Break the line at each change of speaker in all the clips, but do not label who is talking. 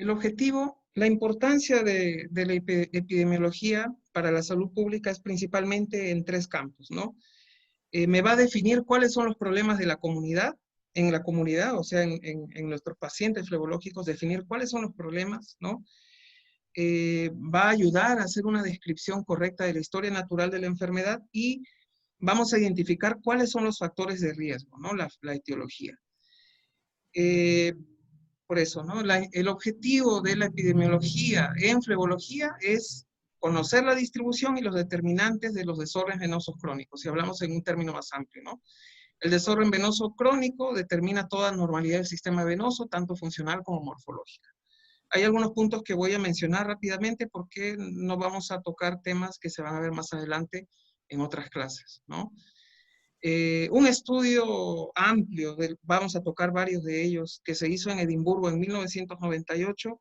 El objetivo, la importancia de la epidemiología para la salud pública es principalmente en tres campos, ¿no? Me va a definir cuáles son los problemas de la comunidad, en la comunidad, o sea, en nuestros pacientes flebológicos, definir cuáles son los problemas, ¿no? Va a ayudar a hacer una descripción correcta de la historia natural de la enfermedad y vamos a identificar cuáles son los factores de riesgo, ¿no? La etiología. Por eso, ¿no? El objetivo de la epidemiología en flebología es conocer la distribución y los determinantes de los desórdenes venosos crónicos, si hablamos en un término más amplio, ¿no? El desorden venoso crónico determina toda normalidad del sistema venoso, tanto funcional como morfológica. Hay algunos puntos que voy a mencionar rápidamente porque no vamos a tocar temas que se van a ver más adelante en otras clases, ¿no? Un estudio amplio, vamos a tocar varios de ellos, que se hizo en Edimburgo en 1998,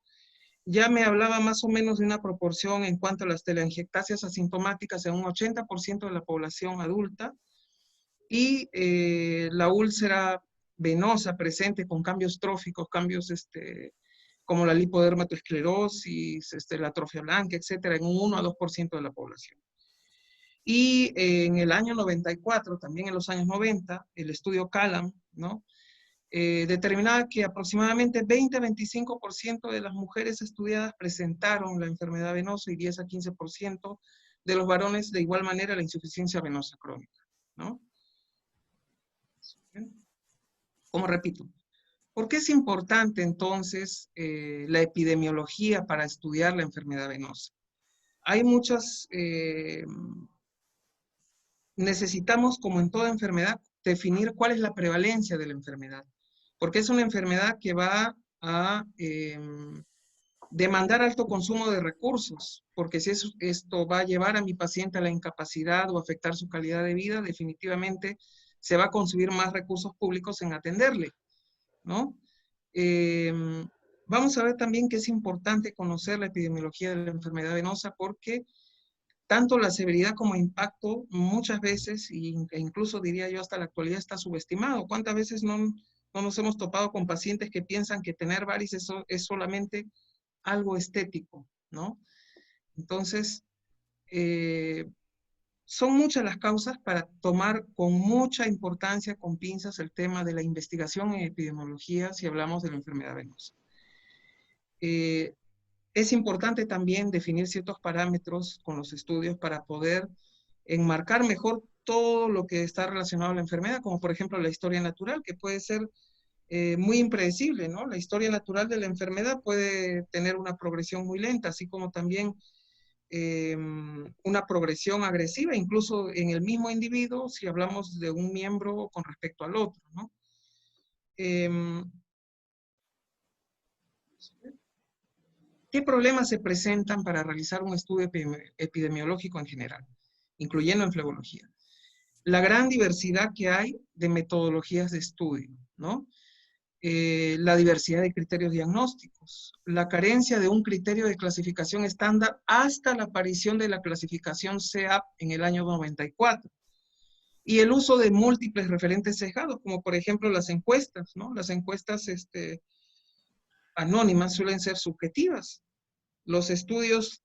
ya me hablaba más o menos de una proporción en cuanto a las telangiectasias asintomáticas en un 80% de la población adulta, y la úlcera venosa presente con cambios tróficos, cambios como la lipodermatoesclerosis, la atrofia blanca, etcétera, en un 1 a 2% de la población. Y en el año 94, también en los años 90, el estudio Callan, ¿no? Determinaba que aproximadamente 20 a 25% de las mujeres estudiadas presentaron la enfermedad venosa y 10 a 15% de los varones de igual manera la insuficiencia venosa crónica, ¿no? Como repito, ¿por qué es importante entonces la epidemiología para estudiar la enfermedad venosa? Hay muchas, necesitamos, como en toda enfermedad, definir cuál es la prevalencia de la enfermedad, porque es una enfermedad que va a demandar alto consumo de recursos, porque si esto va a llevar a mi paciente a la incapacidad o afectar su calidad de vida, definitivamente se va a consumir más recursos públicos en atenderle, ¿no? Vamos a ver también que es importante conocer la epidemiología de la enfermedad venosa porque tanto la severidad como impacto muchas veces, e incluso diría yo hasta la actualidad, está subestimado. ¿Cuántas veces no nos hemos topado con pacientes que piensan que tener varices es solamente algo estético, ¿no? Entonces, son muchas las causas para tomar con mucha importancia, con pinzas, el tema de la investigación en epidemiología si hablamos de la enfermedad venosa. Es importante también definir ciertos parámetros con los estudios para poder enmarcar mejor todo lo que está relacionado a la enfermedad, como por ejemplo la historia natural, que puede ser muy impredecible, ¿no? La historia natural de la enfermedad puede tener una progresión muy lenta, así como también una progresión agresiva, incluso en el mismo individuo, si hablamos de un miembro con respecto al otro, ¿no? ¿Qué problemas se presentan para realizar un estudio epidemiológico en general, incluyendo en flebología? La gran diversidad que hay de metodologías de estudio, ¿no? La diversidad de criterios diagnósticos, la carencia de un criterio de clasificación estándar hasta la aparición de la clasificación CEAP en el año 94, y el uso de múltiples referentes sesgados, como por ejemplo las encuestas, ¿no? Las encuestas anónimas suelen ser subjetivas. Los estudios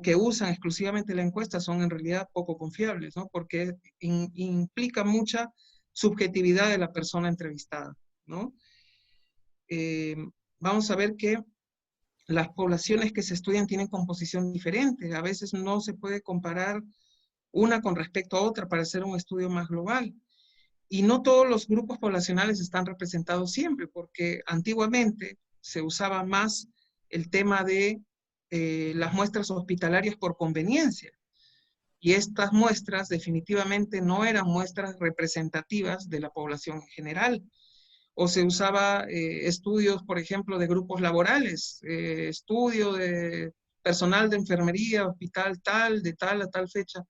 que usan exclusivamente la encuesta son en realidad poco confiables, ¿no? Porque implica mucha subjetividad de la persona entrevistada, ¿no? Vamos a ver que las poblaciones que se estudian tienen composición diferente. A veces no se puede comparar una con respecto a otra para hacer un estudio más global. Y no todos los grupos poblacionales están representados siempre, porque antiguamente se usaba más el tema de las muestras hospitalarias por conveniencia. Y estas muestras definitivamente no eran muestras representativas de la población en general. O se usaba estudios, por ejemplo, de grupos laborales, estudio de personal de enfermería, hospital tal, de tal a tal fecha.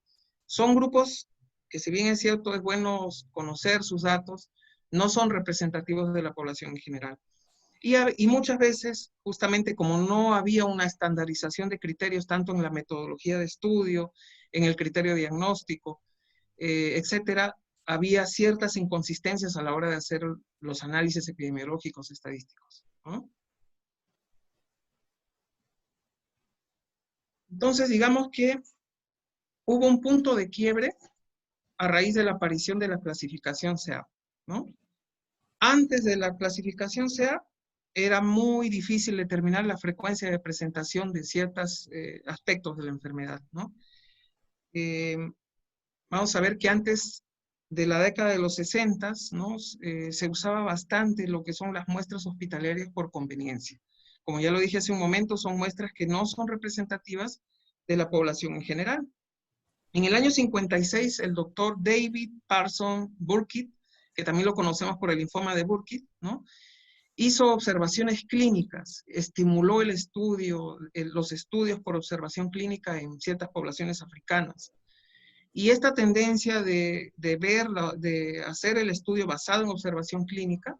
Son grupos que, si bien es cierto, es bueno conocer sus datos, no son representativos de la población en general. Y muchas veces, justamente como no había una estandarización de criterios, tanto en la metodología de estudio, en el criterio diagnóstico, etcétera, había ciertas inconsistencias a la hora de hacer los análisis epidemiológicos estadísticos, ¿no? Entonces, digamos que hubo un punto de quiebre a raíz de la aparición de la clasificación SEAP, ¿no? Antes de la clasificación SEAP, era muy difícil determinar la frecuencia de presentación de ciertos aspectos de la enfermedad, ¿no? Vamos a ver que antes de la década de los 60, ¿no? Se usaba bastante lo que son las muestras hospitalarias por conveniencia. Como ya lo dije hace un momento, son muestras que no son representativas de la población en general. En el año 56, el doctor David Parson Burkitt, que también lo conocemos por el linfoma de Burkitt, ¿no? Hizo observaciones clínicas, estimuló el estudio, los estudios por observación clínica en ciertas poblaciones africanas. Y esta tendencia de hacer el estudio basado en observación clínica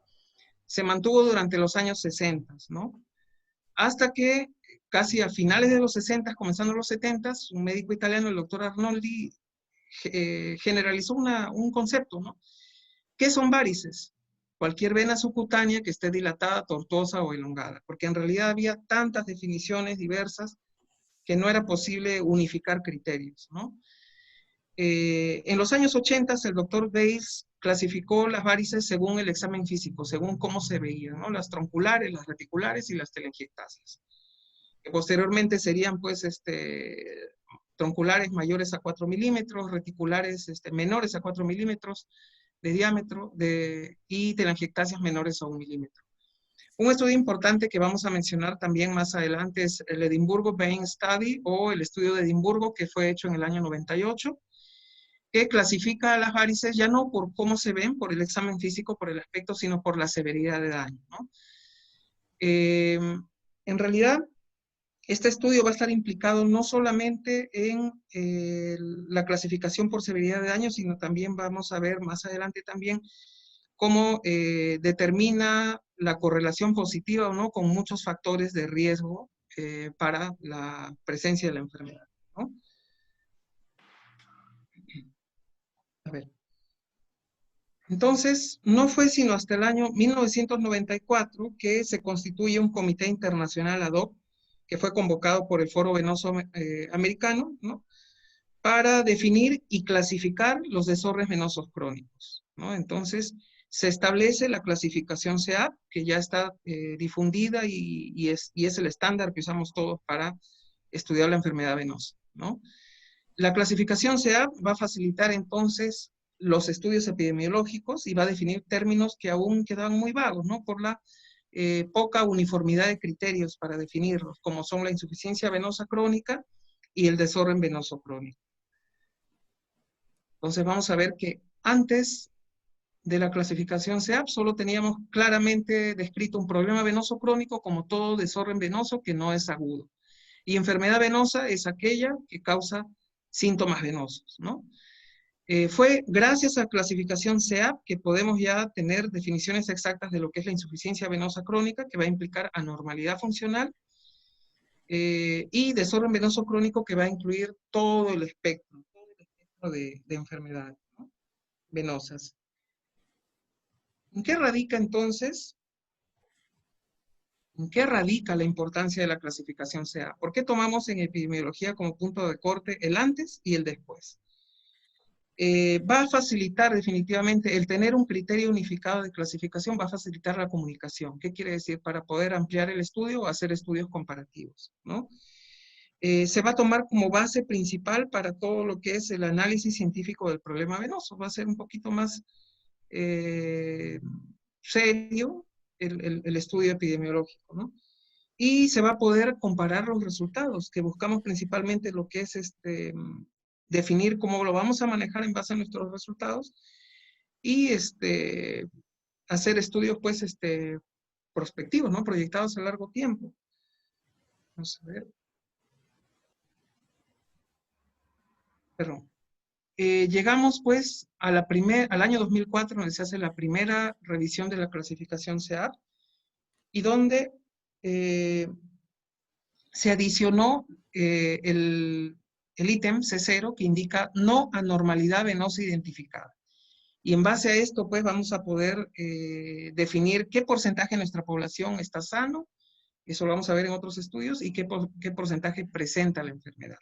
se mantuvo durante los años 60, ¿no? Hasta que casi a finales de los 60, comenzando los 70, un médico italiano, el doctor Arnoldi, generalizó un concepto, ¿no? ¿Qué son varices? Cualquier vena subcutánea que esté dilatada, tortuosa o elongada, porque en realidad había tantas definiciones diversas que no era posible unificar criterios, ¿no? En los años 80, el doctor Weiss clasificó las varices según el examen físico, según cómo se veían, ¿no? Las tronculares, las reticulares y las telangiectasias. Que posteriormente serían, pues, tronculares mayores a 4 milímetros, reticulares menores a 4 milímetros de diámetro y telangiectasias menores a 1 milímetro. Un estudio importante que vamos a mencionar también más adelante es el Edimburgo Vein Study, o el estudio de Edimburgo, que fue hecho en el año 98, que clasifica a las varices ya no por cómo se ven, por el examen físico, por el aspecto, sino por la severidad de daño, ¿no? En realidad, este estudio va a estar implicado no solamente en la clasificación por severidad de daño, sino también vamos a ver más adelante también cómo determina la correlación positiva o no con muchos factores de riesgo para la presencia de la enfermedad, ¿no? A ver. Entonces, no fue sino hasta el año 1994 que se constituye un comité internacional ad hoc, que fue convocado por el Foro Venoso Americano, ¿no? Para definir y clasificar los desórdenes venosos crónicos, ¿no? Entonces, se establece la clasificación SEAP, que ya está difundida y es el estándar que usamos todos para estudiar la enfermedad venosa, ¿no? La clasificación SEAP va a facilitar entonces los estudios epidemiológicos y va a definir términos que aún quedaban muy vagos, ¿no? Por la poca uniformidad de criterios para definirlos, como son la insuficiencia venosa crónica y el desorden venoso crónico. Entonces vamos a ver que antes de la clasificación SEAP solo teníamos claramente descrito un problema venoso crónico como todo desorden venoso que no es agudo. Y enfermedad venosa es aquella que causa síntomas venosos, ¿no? Fue gracias a la clasificación SEAP que podemos ya tener definiciones exactas de lo que es la insuficiencia venosa crónica, que va a implicar anormalidad funcional, y desorden venoso crónico, que va a incluir todo el espectro de enfermedades, ¿no? Venosas. ¿En qué radica entonces? ¿En qué radica la importancia de la clasificación SEAP? ¿Por qué tomamos en epidemiología como punto de corte el antes y el después? Va a facilitar definitivamente el tener un criterio unificado de clasificación, va a facilitar la comunicación. ¿Qué quiere decir? Para poder ampliar el estudio o hacer estudios comparativos, ¿no? Se va a tomar como base principal para todo lo que es el análisis científico del problema venoso. Va a ser un poquito más serio el estudio epidemiológico, ¿no? Y se va a poder comparar los resultados, que buscamos principalmente lo que es definir cómo lo vamos a manejar en base a nuestros resultados y hacer estudios, pues, prospectivos, ¿no? Proyectados a largo tiempo. Vamos a ver. Perdón. Llegamos, pues, al año 2004, donde se hace la primera revisión de la clasificación SEAP, y donde se adicionó el ítem C0, que indica no anormalidad venosa identificada. Y en base a esto, pues, vamos a poder definir qué porcentaje de nuestra población está sano, Eso lo vamos a ver en otros estudios, y qué porcentaje presenta la enfermedad.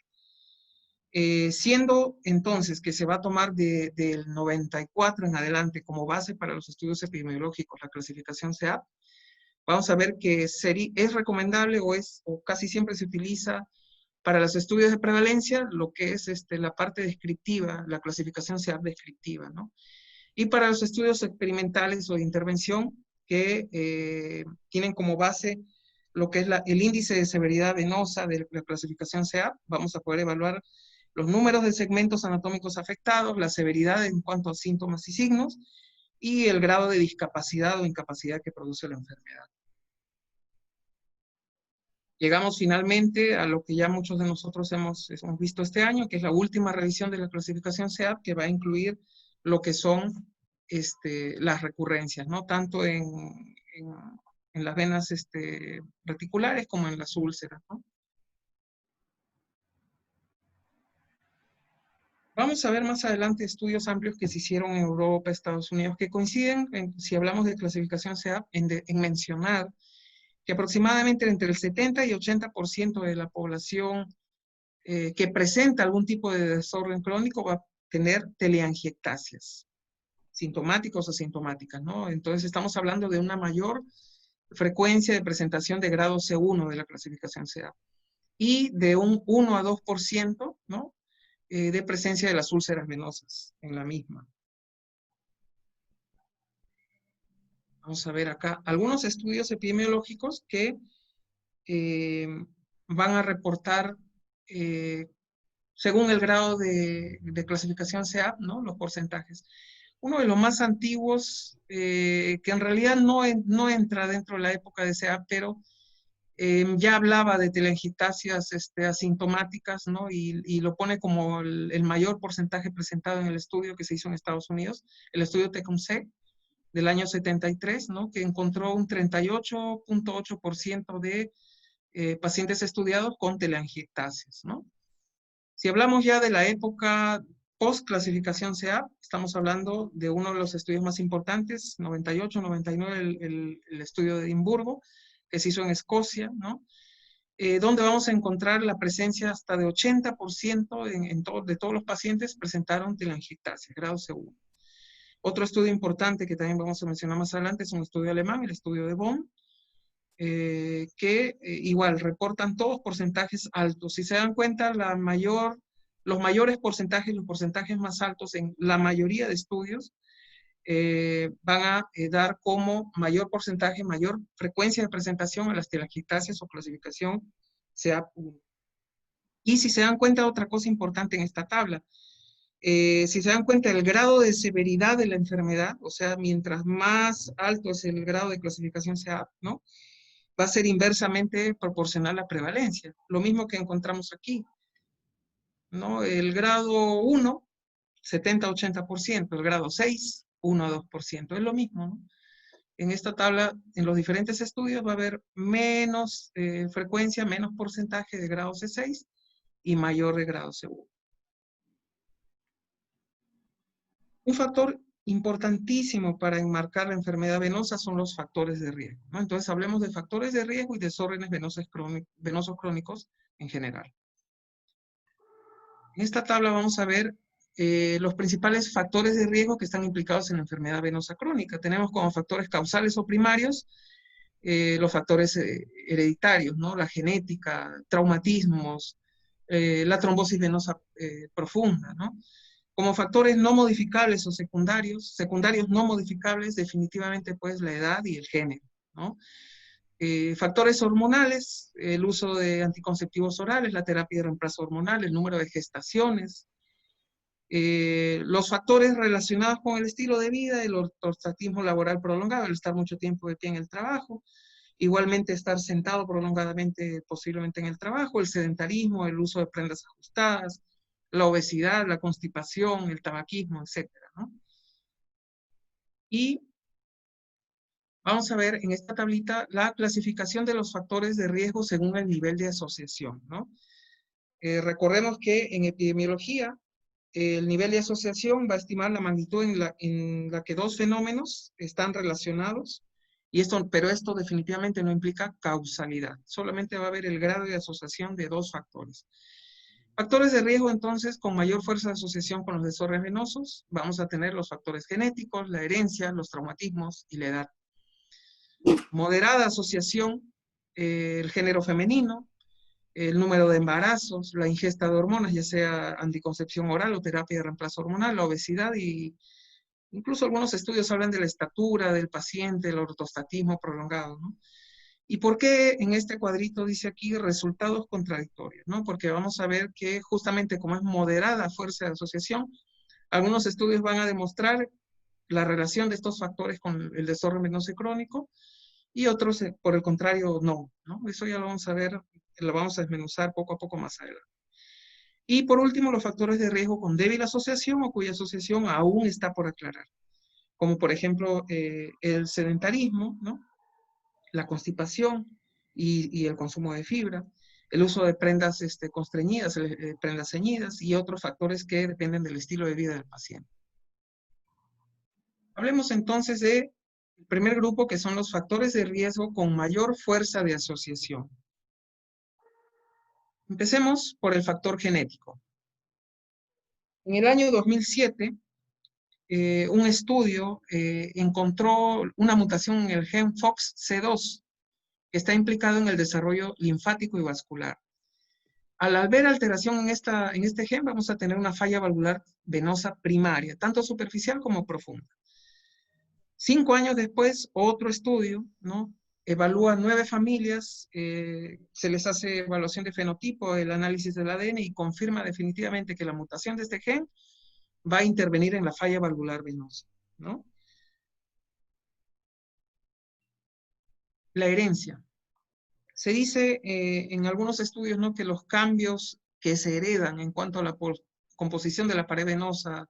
Siendo entonces que se va a tomar del 94 en adelante como base para los estudios epidemiológicos la clasificación CEAP, vamos a ver que es recomendable o casi siempre se utiliza para los estudios de prevalencia lo que es la parte descriptiva, la clasificación CEAP descriptiva, ¿no? Y para los estudios experimentales o de intervención que tienen como base lo que es el índice de severidad venosa de la clasificación CEAP, vamos a poder evaluar los números de segmentos anatómicos afectados, la severidad en cuanto a síntomas y signos, y el grado de discapacidad o incapacidad que produce la enfermedad. Llegamos finalmente a lo que ya muchos de nosotros hemos visto este año, que es la última revisión de la clasificación CEAP, que va a incluir lo que son las recurrencias, ¿no? Tanto en las venas reticulares como en las úlceras, ¿no? Vamos a ver más adelante estudios amplios que se hicieron en Europa, Estados Unidos, que coinciden, si hablamos de clasificación CEAP, en mencionar que aproximadamente entre el 70 y 80% de la población que presenta algún tipo de desorden crónico va a tener teleangiectasias, sintomáticas o asintomáticas, ¿no? Entonces estamos hablando de una mayor frecuencia de presentación de grado C1 de la clasificación CEAP y de un 1 a 2%, ¿no? De presencia de las úlceras venosas en la misma. Vamos a ver acá algunos estudios epidemiológicos que van a reportar según el grado de clasificación CEAP, ¿no? Los porcentajes. Uno de los más antiguos, que en realidad no entra dentro de la época de CEAP, pero ya hablaba de telangiectasias asintomáticas, ¿no? Y lo pone como el mayor porcentaje presentado en el estudio que se hizo en Estados Unidos, el estudio Tecumseh del año 73, ¿no? Que encontró un 38.8% de pacientes estudiados con telangiectasias, ¿no? Si hablamos ya de la época post-clasificación CEAP, estamos hablando de uno de los estudios más importantes, 98, 99, el estudio de Edimburgo, que se hizo en Escocia, ¿no? Donde vamos a encontrar la presencia hasta de 80% de todos los pacientes presentaron telangiectasia, grado C1. Otro estudio importante que también vamos a mencionar más adelante es un estudio alemán, el estudio de Bonn, que igual reportan todos porcentajes altos. Si se dan cuenta, los mayores porcentajes, los porcentajes más altos en la mayoría de estudios van a dar como mayor porcentaje, mayor frecuencia de presentación a las telangiectasias o clasificación CEAP1. Y si se dan cuenta, otra cosa importante en esta tabla, si se dan cuenta, el grado de severidad de la enfermedad, o sea, mientras más alto es el grado de clasificación CEAP, ¿no? Va a ser inversamente proporcional a la prevalencia. Lo mismo que encontramos aquí, ¿no? El grado 1, 70-80%, el grado 6, 1 a 2%, es lo mismo, ¿no? En esta tabla, en los diferentes estudios, va a haber menos frecuencia, menos porcentaje de grado C6 y mayor de grado C1. Un factor importantísimo para enmarcar la enfermedad venosa son los factores de riesgo, ¿no? Entonces hablemos de factores de riesgo y desórdenes venosos crónicos en general. En esta tabla vamos a ver los principales factores de riesgo que están implicados en la enfermedad venosa crónica. Tenemos como factores causales o primarios los factores hereditarios, ¿no? La genética, traumatismos, la trombosis venosa profunda, ¿no? Como factores no modificables o secundarios no modificables, definitivamente pues la edad y el género, ¿no? Factores hormonales, el uso de anticonceptivos orales, la terapia de reemplazo hormonal, el número de gestaciones, los factores relacionados con el estilo de vida, el ortostatismo laboral prolongado, el estar mucho tiempo de pie en el trabajo, igualmente estar sentado prolongadamente posiblemente en el trabajo, el sedentarismo, el uso de prendas ajustadas, la obesidad, la constipación, el tabaquismo, etcétera, ¿no? Y vamos a ver en esta tablita la clasificación de los factores de riesgo según el nivel de asociación, ¿no? Recordemos que en epidemiología el nivel de asociación va a estimar la magnitud en la que dos fenómenos están relacionados Pero esto definitivamente no implica causalidad, solamente va a haber el grado de asociación de dos factores. Factores de riesgo, entonces, con mayor fuerza de asociación con los desórdenes venosos, vamos a tener los factores genéticos, la herencia, los traumatismos y la edad. Moderada asociación, el género femenino, el número de embarazos, la ingesta de hormonas, ya sea anticoncepción oral o terapia de reemplazo hormonal, la obesidad y incluso algunos estudios hablan de la estatura del paciente, el ortostatismo prolongado, ¿no? ¿Y por qué en este cuadrito dice aquí resultados contradictorios, ¿no? Porque vamos a ver que justamente como es moderada fuerza de asociación, algunos estudios van a demostrar la relación de estos factores con el desorden venoso crónico y otros, por el contrario, no, ¿no? Eso ya lo vamos a ver, lo vamos a desmenuzar poco a poco más adelante. Y por último, los factores de riesgo con débil asociación o cuya asociación aún está por aclarar, como por ejemplo el sedentarismo, ¿no? La constipación y el consumo de fibra, el uso de prendas constreñidas, prendas ceñidas y otros factores que dependen del estilo de vida del paciente. Hablemos entonces del primer grupo, que son los factores de riesgo con mayor fuerza de asociación. Empecemos por el factor genético. En el año 2007, un estudio encontró una mutación en el gen FOXC2, que está implicado en el desarrollo linfático y vascular. Al ver alteración en este gen, vamos a tener una falla valvular venosa primaria, tanto superficial como profunda. 5 años después, otro estudio, ¿no? Evalúa 9 familias, se les hace evaluación de fenotipo, el análisis del ADN y confirma definitivamente que la mutación de este gen va a intervenir en la falla valvular venosa, ¿no? La herencia. Se dice en algunos estudios, ¿no?, que los cambios que se heredan en cuanto a la composición de la pared venosa,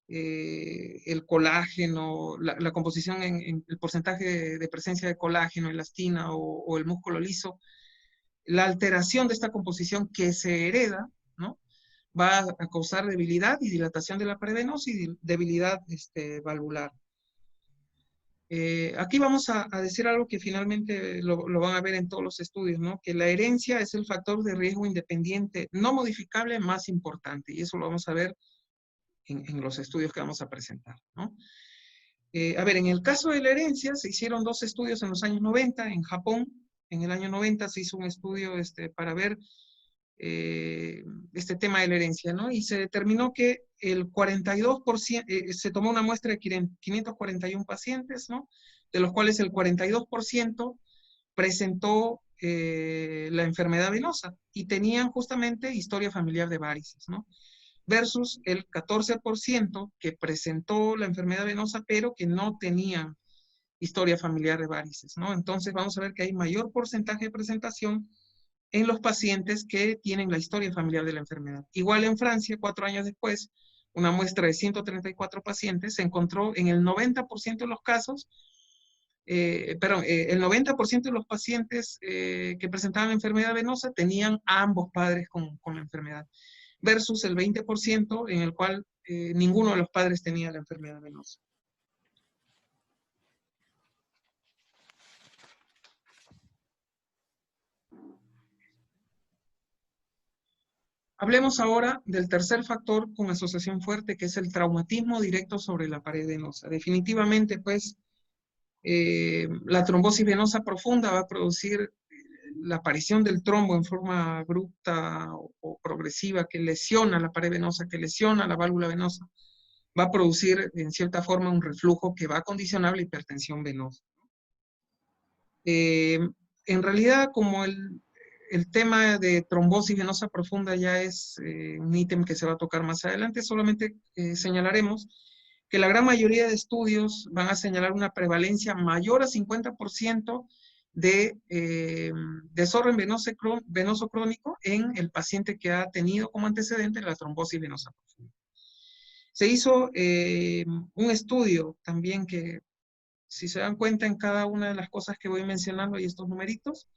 el colágeno, la composición en el porcentaje de presencia de colágeno, elastina o el músculo liso, la alteración de esta composición que se hereda, ¿no?, va a causar debilidad y dilatación de la pared venosa y debilidad valvular. Aquí vamos a decir algo que finalmente lo van a ver en todos los estudios, ¿no? Que la herencia es el factor de riesgo independiente no modificable más importante, y eso lo vamos a ver en los estudios que vamos a presentar, ¿no? A ver, en el caso de la herencia, se hicieron 2 estudios en los años 90, en Japón. En el año 90 se hizo un estudio para ver este tema de la herencia, ¿no? Y se determinó que el 42%, se tomó una muestra de 541 pacientes, ¿no? De los cuales el 42% presentó la enfermedad venosa y tenían justamente historia familiar de varices, ¿no? Versus el 14% que presentó la enfermedad venosa, pero que no tenía historia familiar de varices, ¿no? Entonces vamos a ver que hay mayor porcentaje de presentación en los pacientes que tienen la historia familiar de la enfermedad. Igual en Francia, 4 años después, una muestra de 134 pacientes se encontró en el 90% de los casos, el 90% de los pacientes que presentaban enfermedad venosa tenían a ambos padres con la enfermedad, versus el 20% en el cual ninguno de los padres tenía la enfermedad venosa. Hablemos ahora del tercer factor con asociación fuerte, que es el traumatismo directo sobre la pared venosa. Definitivamente, pues, la trombosis venosa profunda va a producir la aparición del trombo en forma abrupta o progresiva que lesiona la pared venosa, que lesiona la válvula venosa. Va a producir, en cierta forma, un reflujo que va a condicionar la hipertensión venosa. En realidad, como el tema de trombosis venosa profunda ya es un ítem que se va a tocar más adelante, solamente señalaremos que la gran mayoría de estudios van a señalar una prevalencia mayor a 50% de desorden venoso crónico en el paciente que ha tenido como antecedente la trombosis venosa profunda. Se hizo un estudio también que, si se dan cuenta en cada una de las cosas que voy mencionando y estos numeritos,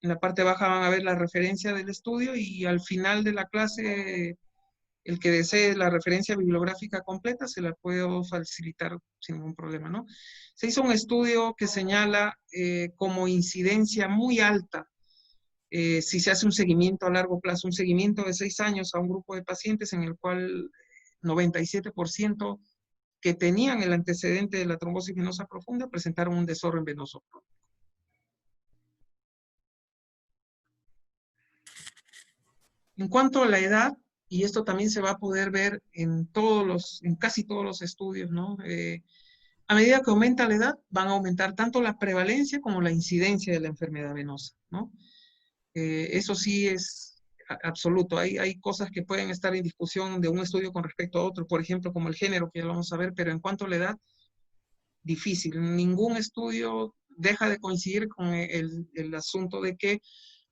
en la parte baja van a ver la referencia del estudio y al final de la clase El que desee la referencia bibliográfica completa se la puedo facilitar sin ningún problema, ¿no? Se hizo un estudio que señala como incidencia muy alta, si se hace un seguimiento a largo plazo, un seguimiento de 6 años a un grupo de pacientes en el cual 97% que tenían el antecedente de la trombosis venosa profunda presentaron un desorden venoso crónico. En cuanto a la edad, y esto también se va a poder ver en casi todos los estudios, ¿no? A medida que aumenta la edad, van a aumentar tanto la prevalencia como la incidencia de la enfermedad venosa, ¿no? Eso sí es absoluto. Hay cosas que pueden estar en discusión de un estudio con respecto a otro, por ejemplo, como el género, que ya lo vamos a ver, pero en cuanto a la edad, difícil. Ningún estudio deja de coincidir con el asunto de que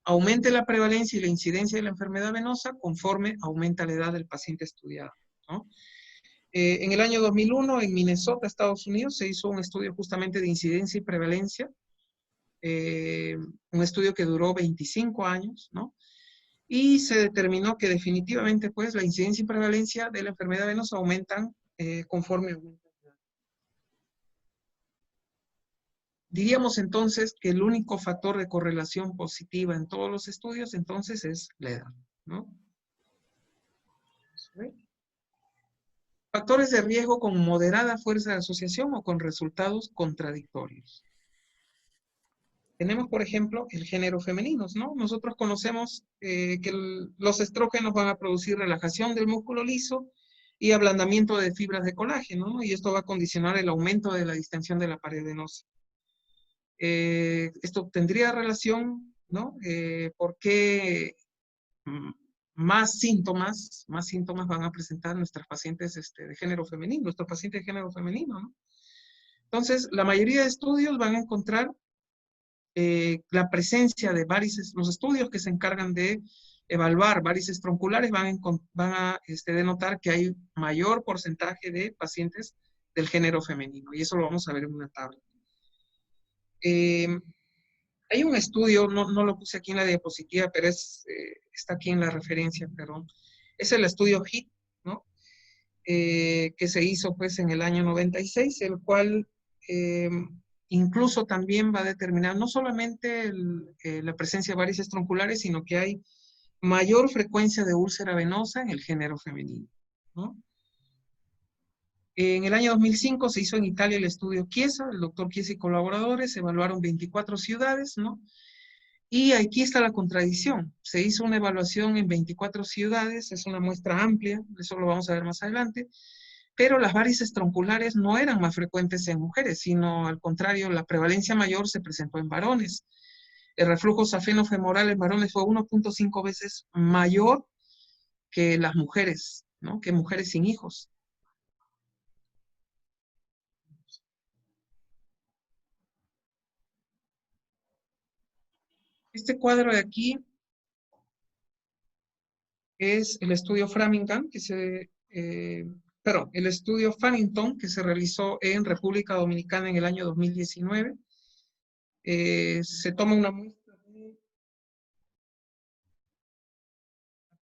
aumente la prevalencia y la incidencia de la enfermedad venosa conforme aumenta la edad del paciente estudiado, ¿no? En el año 2001, en Minnesota, Estados Unidos, se hizo un estudio justamente de incidencia y prevalencia, un estudio que duró 25 años, ¿no? Y se determinó que definitivamente, pues, la incidencia y prevalencia de la enfermedad venosa aumentan conforme aumenta. Diríamos entonces que el único factor de correlación positiva en todos los estudios, entonces, es la edad, ¿no? Factores de riesgo con moderada fuerza de asociación o con resultados contradictorios. Tenemos, por ejemplo, el género femenino, ¿no? Nosotros conocemos que los estrógenos van a producir relajación del músculo liso y ablandamiento de fibras de colágeno, ¿no? Y esto va a condicionar el aumento de la distensión de la pared venosa. Esto tendría relación, ¿no? Porque más síntomas van a presentar nuestras pacientes de género femenino, nuestros pacientes de género femenino, ¿no? Entonces, la mayoría de estudios van a encontrar la presencia de varices. Los estudios que se encargan de evaluar varices tronculares van a denotar que hay mayor porcentaje de pacientes del género femenino, y eso lo vamos a ver en una tabla. Hay un estudio, no lo puse aquí en la diapositiva, pero está aquí en la referencia, perdón. Es el estudio HIT, ¿no? Que se hizo pues en el año 96, el cual incluso también va a determinar no solamente la presencia de varices tronculares, sino que hay mayor frecuencia de úlcera venosa en el género femenino, ¿no? En el año 2005 se hizo en Italia el estudio Chiesa, el doctor Chiesa y colaboradores, evaluaron 24 ciudades, ¿no? Y aquí está la contradicción. Se hizo una evaluación en 24 ciudades, es una muestra amplia, eso lo vamos a ver más adelante, pero las varices tronculares no eran más frecuentes en mujeres, sino al contrario, la prevalencia mayor se presentó en varones. El reflujo safeno-femoral en varones fue 1.5 veces mayor que las mujeres, ¿no? Que mujeres sin hijos. Este cuadro de aquí es el estudio Framingham, el estudio Farrington, que se realizó en República Dominicana en el año 2019. Se toma una muestra de...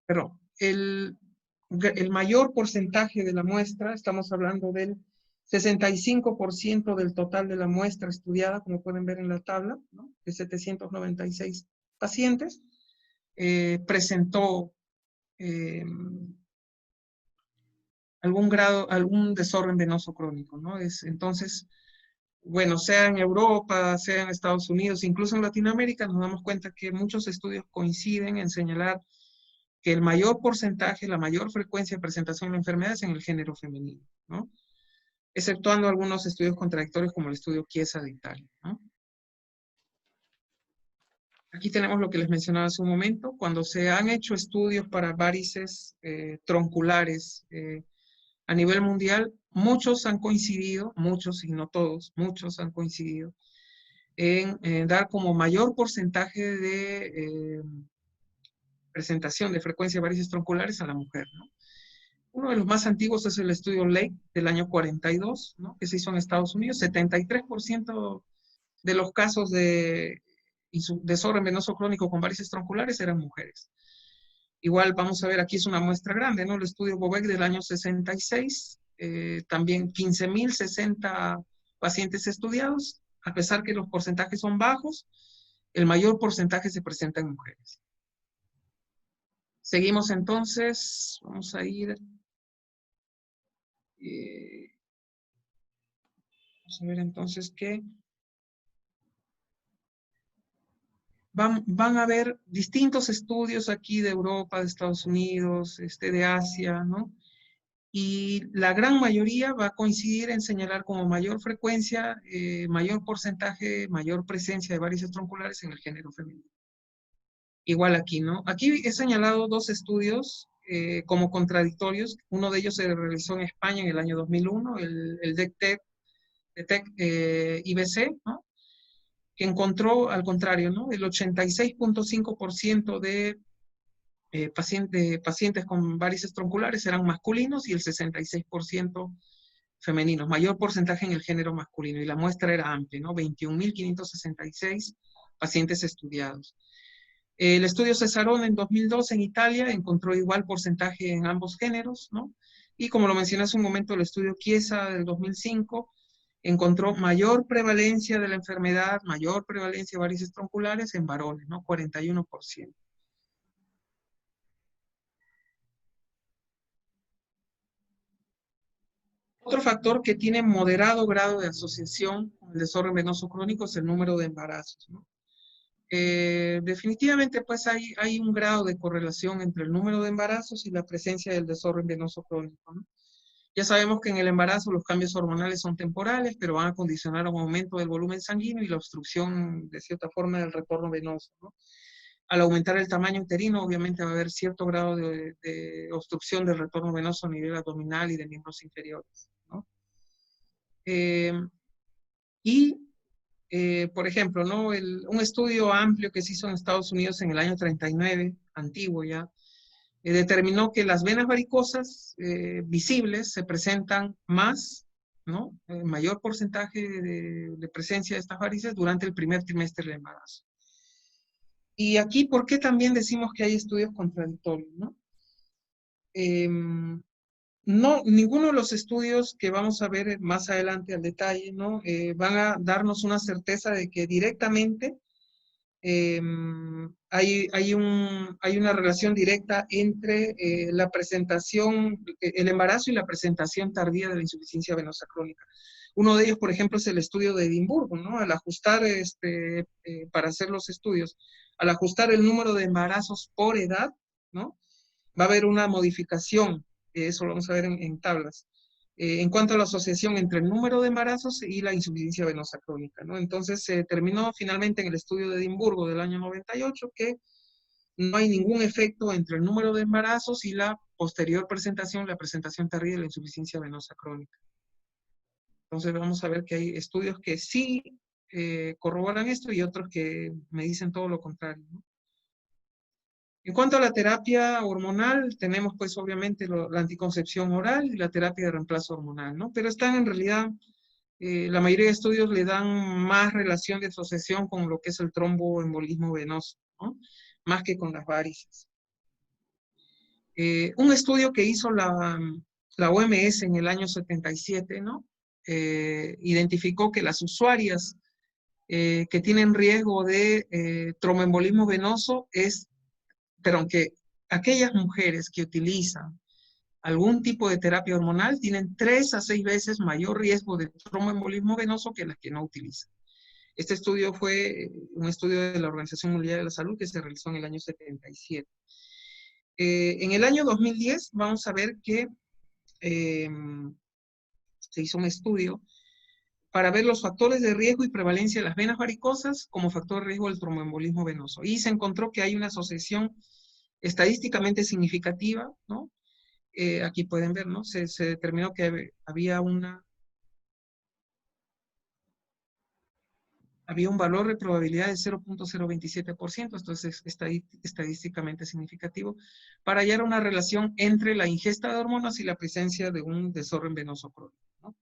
Perdón, el mayor porcentaje de la muestra, estamos hablando del 65% del total de la muestra estudiada, como pueden ver en la tabla, ¿no? De 796 pacientes, presentó algún desorden venoso crónico, ¿no? Entonces, bueno, sea en Europa, sea en Estados Unidos, incluso en Latinoamérica, nos damos cuenta que muchos estudios coinciden en señalar que el mayor porcentaje, la mayor frecuencia de presentación de enfermedades en el género femenino, ¿no? Exceptuando algunos estudios contradictorios como el estudio Chiesa de Italia, ¿no? Aquí tenemos lo que les mencionaba hace un momento, cuando se han hecho estudios para varices tronculares a nivel mundial, muchos han coincidido, muchos y no todos, muchos han coincidido en dar como mayor porcentaje de presentación de frecuencia de varices tronculares a la mujer, ¿no? Uno de los más antiguos es el estudio Lake del año 42, ¿no? Que se hizo en Estados Unidos. 73% de los casos de desorden venoso crónico con varices tronculares eran mujeres. Igual vamos a ver, aquí es una muestra grande, ¿no? El estudio Bobek del año 66, también 15.060 pacientes estudiados, a pesar que los porcentajes son bajos, el mayor porcentaje se presenta en mujeres. Seguimos entonces, vamos a ir, eh, vamos a ver entonces que van a haber distintos estudios aquí de Europa, de Estados Unidos, de Asia, ¿no? Y la gran mayoría va a coincidir en señalar como mayor frecuencia, mayor porcentaje, mayor presencia de varices tronculares en el género femenino. Igual aquí, ¿no? Aquí he señalado dos estudios como contradictorios. Uno de ellos se realizó en España en el año 2001, el DECTEC IBC, ¿no? Que encontró, al contrario, ¿no? El 86.5% de pacientes con varices tronculares eran masculinos y el 66% femeninos, mayor porcentaje en el género masculino, y la muestra era amplia, ¿no? 21.566 pacientes estudiados. El estudio Cesarón en 2002 en Italia encontró igual porcentaje en ambos géneros, ¿no? Y como lo mencioné hace un momento, el estudio Chiesa del 2005 encontró mayor prevalencia de la enfermedad, mayor prevalencia de varices tronculares en varones, ¿no? 41%. Otro factor que tiene moderado grado de asociación con el desorden venoso crónico es el número de embarazos, ¿no? Definitivamente, pues hay un grado de correlación entre el número de embarazos y la presencia del desorden venoso crónico, ¿no? Ya sabemos que en el embarazo los cambios hormonales son temporales, pero van a condicionar un aumento del volumen sanguíneo y la obstrucción, de cierta forma, del retorno venoso, ¿no? Al aumentar el tamaño uterino, obviamente va a haber cierto grado de obstrucción del retorno venoso a nivel abdominal y de miembros inferiores, ¿no? Eh, y por ejemplo, ¿no? Un estudio amplio que se hizo en Estados Unidos en el año 39, antiguo ya, determinó que las venas varicosas visibles se presentan más, ¿no? Mayor porcentaje de presencia de estas varices durante el primer trimestre del embarazo. Y aquí, ¿por qué también decimos que hay estudios contradictorios, ¿no? No, ninguno de los estudios que vamos a ver más adelante al detalle, ¿no? Van a darnos una certeza de que directamente hay una relación directa entre la presentación, el embarazo y la presentación tardía de la insuficiencia venosa crónica. Uno de ellos, por ejemplo, es el estudio de Edimburgo, ¿no? Al ajustar, para hacer los estudios, al ajustar el número de embarazos por edad, ¿no? Va a haber una modificación, eso lo vamos a ver en tablas, en cuanto a la asociación entre el número de embarazos y la insuficiencia venosa crónica, ¿no? Entonces se determinó finalmente en el estudio de Edimburgo del año 98 que no hay ningún efecto entre el número de embarazos y la posterior presentación, la presentación tardía de la insuficiencia venosa crónica. Entonces vamos a ver que hay estudios que sí corroboran esto y otros que me dicen todo lo contrario, ¿no? En cuanto a la terapia hormonal, tenemos pues obviamente la anticoncepción oral y la terapia de reemplazo hormonal, ¿no? Pero están en realidad, la mayoría de estudios le dan más relación de asociación con lo que es el tromboembolismo venoso, ¿no? Más que con las varices. Un estudio que hizo la OMS en el año 77, ¿no? Identificó que las usuarias que tienen riesgo de tromboembolismo venoso pero aunque aquellas mujeres que utilizan algún tipo de terapia hormonal tienen 3 a 6 veces mayor riesgo de tromboembolismo venoso que las que no utilizan. Este estudio fue un estudio de la Organización Mundial de la Salud que se realizó en el año 77. En el año 2010 vamos a ver que eh, se hizo un estudio para ver los factores de riesgo y prevalencia de las venas varicosas como factor de riesgo del tromboembolismo venoso. Y se encontró que hay una asociación estadísticamente significativa, ¿no? Aquí pueden ver, ¿no? Se determinó que había un valor de probabilidad de 0.027%, esto es estadísticamente significativo, para hallar una relación entre la ingesta de hormonas y la presencia de un desorden venoso crónico, ¿no?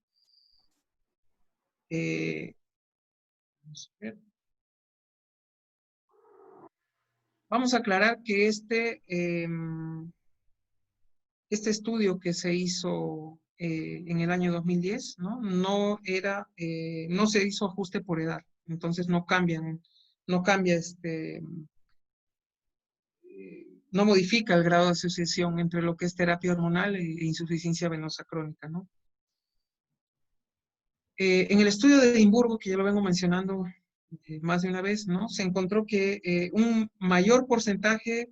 Vamos a ver. Vamos a aclarar que este estudio que se hizo en el año 2010, ¿no? No se hizo ajuste por edad, entonces no cambia no modifica el grado de asociación entre lo que es terapia hormonal e insuficiencia venosa crónica, ¿no? En el estudio de Edimburgo, que ya lo vengo mencionando más de una vez, ¿no? Se encontró que un mayor porcentaje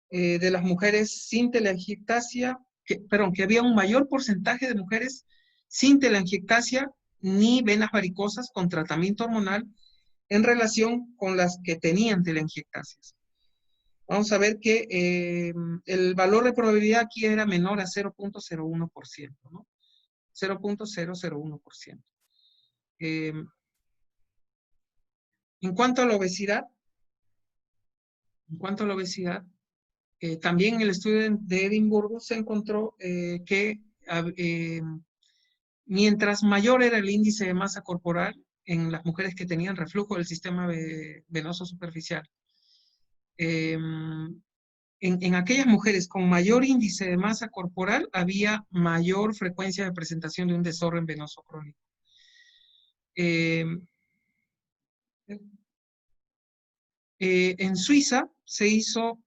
de las mujeres sin telangiectasia, que había un mayor porcentaje de mujeres sin telangiectasia ni venas varicosas con tratamiento hormonal en relación con las que tenían telangiectasias. Vamos a ver que el valor de probabilidad aquí era menor a 0.01%, ¿no? 0.001%. En cuanto a la obesidad, también en el estudio de Edimburgo se encontró que mientras mayor era el índice de masa corporal en las mujeres que tenían reflujo del sistema venoso superficial, en aquellas mujeres con mayor índice de masa corporal había mayor frecuencia de presentación de un desorden venoso crónico. En Suiza se hizo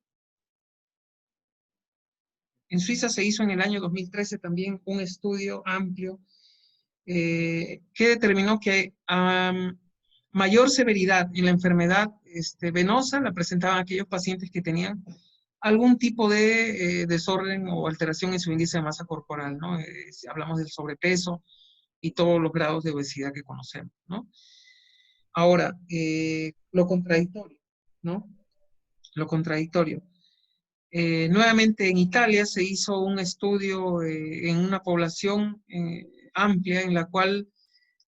en el año 2013 también un estudio amplio que determinó que mayor severidad en la enfermedad venosa la presentaban aquellos pacientes que tenían algún tipo de desorden o alteración en su índice de masa corporal, ¿no? Si hablamos del sobrepeso y todos los grados de obesidad que conocemos, ¿no? Ahora, lo contradictorio, ¿no? Lo contradictorio. Nuevamente en Italia se hizo un estudio en una población amplia en la cual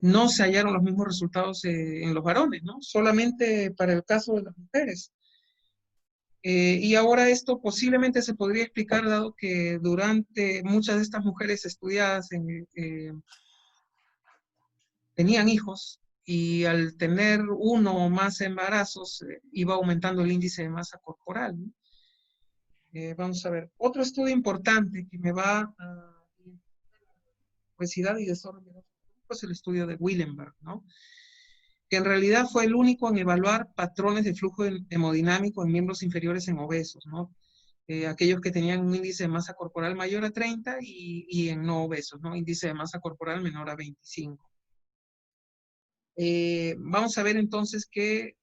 no se hallaron los mismos resultados en los varones, ¿no? Solamente para el caso de las mujeres. Y ahora esto posiblemente se podría explicar dado que durante muchas de estas mujeres estudiadas tenían hijos y al tener uno o más embarazos iba aumentando el índice de masa corporal, ¿no? Vamos a ver, otro estudio importante que me va a obesidad y desorden es el estudio de Willenberg, ¿no? Que en realidad fue el único en evaluar patrones de flujo hemodinámico en miembros inferiores en obesos, ¿no? Aquellos que tenían un índice de masa corporal mayor a 30 y en no obesos, ¿no? Índice de masa corporal menor a 25. Vamos a ver entonces que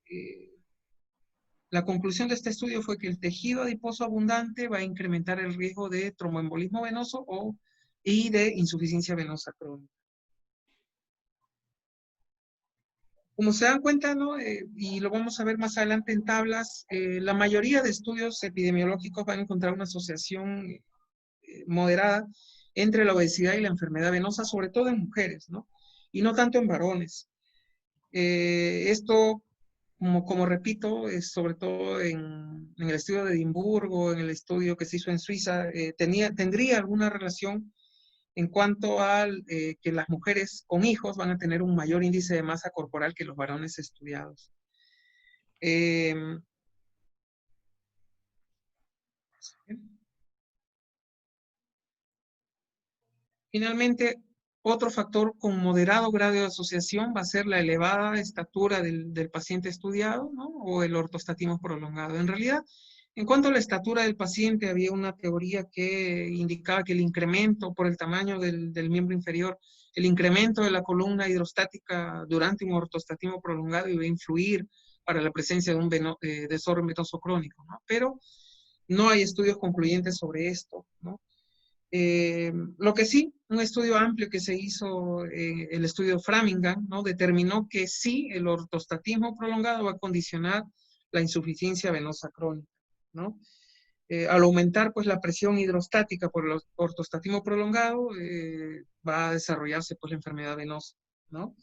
la conclusión de este estudio fue que el tejido adiposo abundante va a incrementar el riesgo de tromboembolismo venoso y de insuficiencia venosa crónica. Como se dan cuenta, ¿no? Y lo vamos a ver más adelante en tablas, la mayoría de estudios epidemiológicos van a encontrar una asociación moderada entre la obesidad y la enfermedad venosa, sobre todo en mujeres, ¿no? Y no tanto en varones. Esto, como repito, es sobre todo en el estudio de Edimburgo, en el estudio que se hizo en Suiza, tendría alguna relación en cuanto a que las mujeres con hijos van a tener un mayor índice de masa corporal que los varones estudiados. Finalmente, otro factor con moderado grado de asociación va a ser la elevada estatura del paciente estudiado, ¿no? O el ortostatismo prolongado. En realidad, en cuanto a la estatura del paciente, había una teoría que indicaba que el incremento por el tamaño del miembro inferior, el incremento de la columna hidrostática durante un ortostatismo prolongado iba a influir para la presencia de un desorden venoso crónico, ¿no? Pero no hay estudios concluyentes sobre esto, ¿no? Lo que sí, un estudio amplio que se hizo, el estudio Framingham, ¿no? Determinó que sí, el ortostatismo prolongado va a condicionar la insuficiencia venosa crónica, ¿no? Al aumentar pues la presión hidrostática por el ortostatismo prolongado, va a desarrollarse pues la enfermedad venosa, ¿no?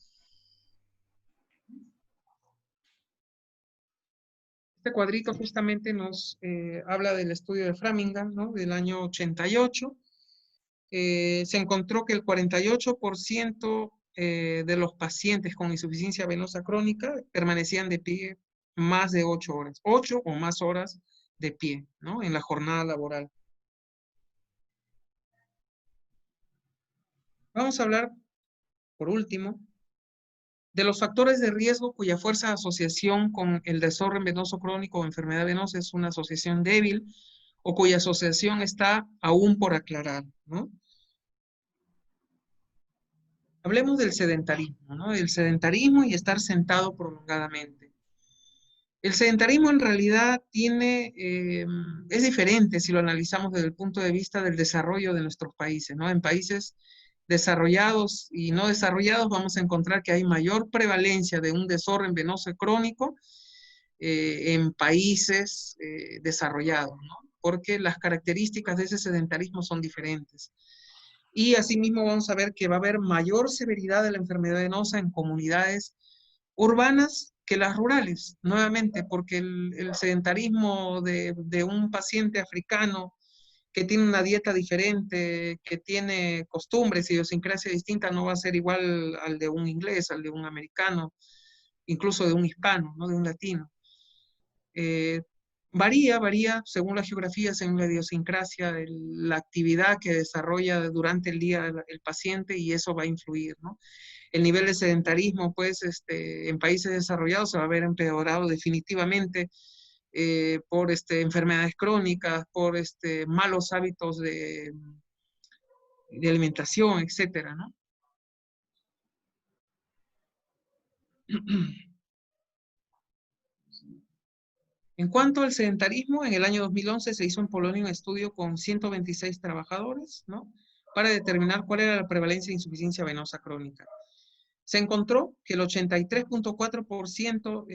Este cuadrito justamente nos habla del estudio de Framingham, ¿no? Del año 88. Se encontró que el 48% de los pacientes con insuficiencia venosa crónica permanecían de pie más de 8 horas, 8 o más horas de pie, ¿no? En la jornada laboral. Vamos a hablar, por último, de los factores de riesgo cuya fuerza de asociación con el desorden venoso crónico o enfermedad venosa es una asociación débil o cuya asociación está aún por aclarar, ¿no? Hablemos del sedentarismo, ¿no? Del sedentarismo y estar sentado prolongadamente. El sedentarismo en realidad es diferente si lo analizamos desde el punto de vista del desarrollo de nuestros países, ¿no? En países desarrollados y no desarrollados vamos a encontrar que hay mayor prevalencia de un desorden venoso crónico en países desarrollados, ¿no? Porque las características de ese sedentarismo son diferentes. Y asimismo vamos a ver que va a haber mayor severidad de la enfermedad venosa en comunidades urbanas que las rurales, nuevamente, porque el sedentarismo de un paciente africano que tiene una dieta diferente, que tiene costumbres, idiosincrasia distinta, no va a ser igual al de un inglés, al de un americano, incluso de un hispano, ¿no? De un latino. Eh, varía según la geografía, según la idiosincrasia, la actividad que desarrolla durante el día el paciente y eso va a influir, ¿no? El nivel de sedentarismo, pues, en países desarrollados se va a ver empeorado definitivamente por enfermedades crónicas, por malos hábitos de alimentación, etcétera, ¿no? En cuanto al sedentarismo, en el año 2011 se hizo en Polonia un estudio con 126 trabajadores, ¿no? Para determinar cuál era la prevalencia de insuficiencia venosa crónica. Se encontró que el 83.4%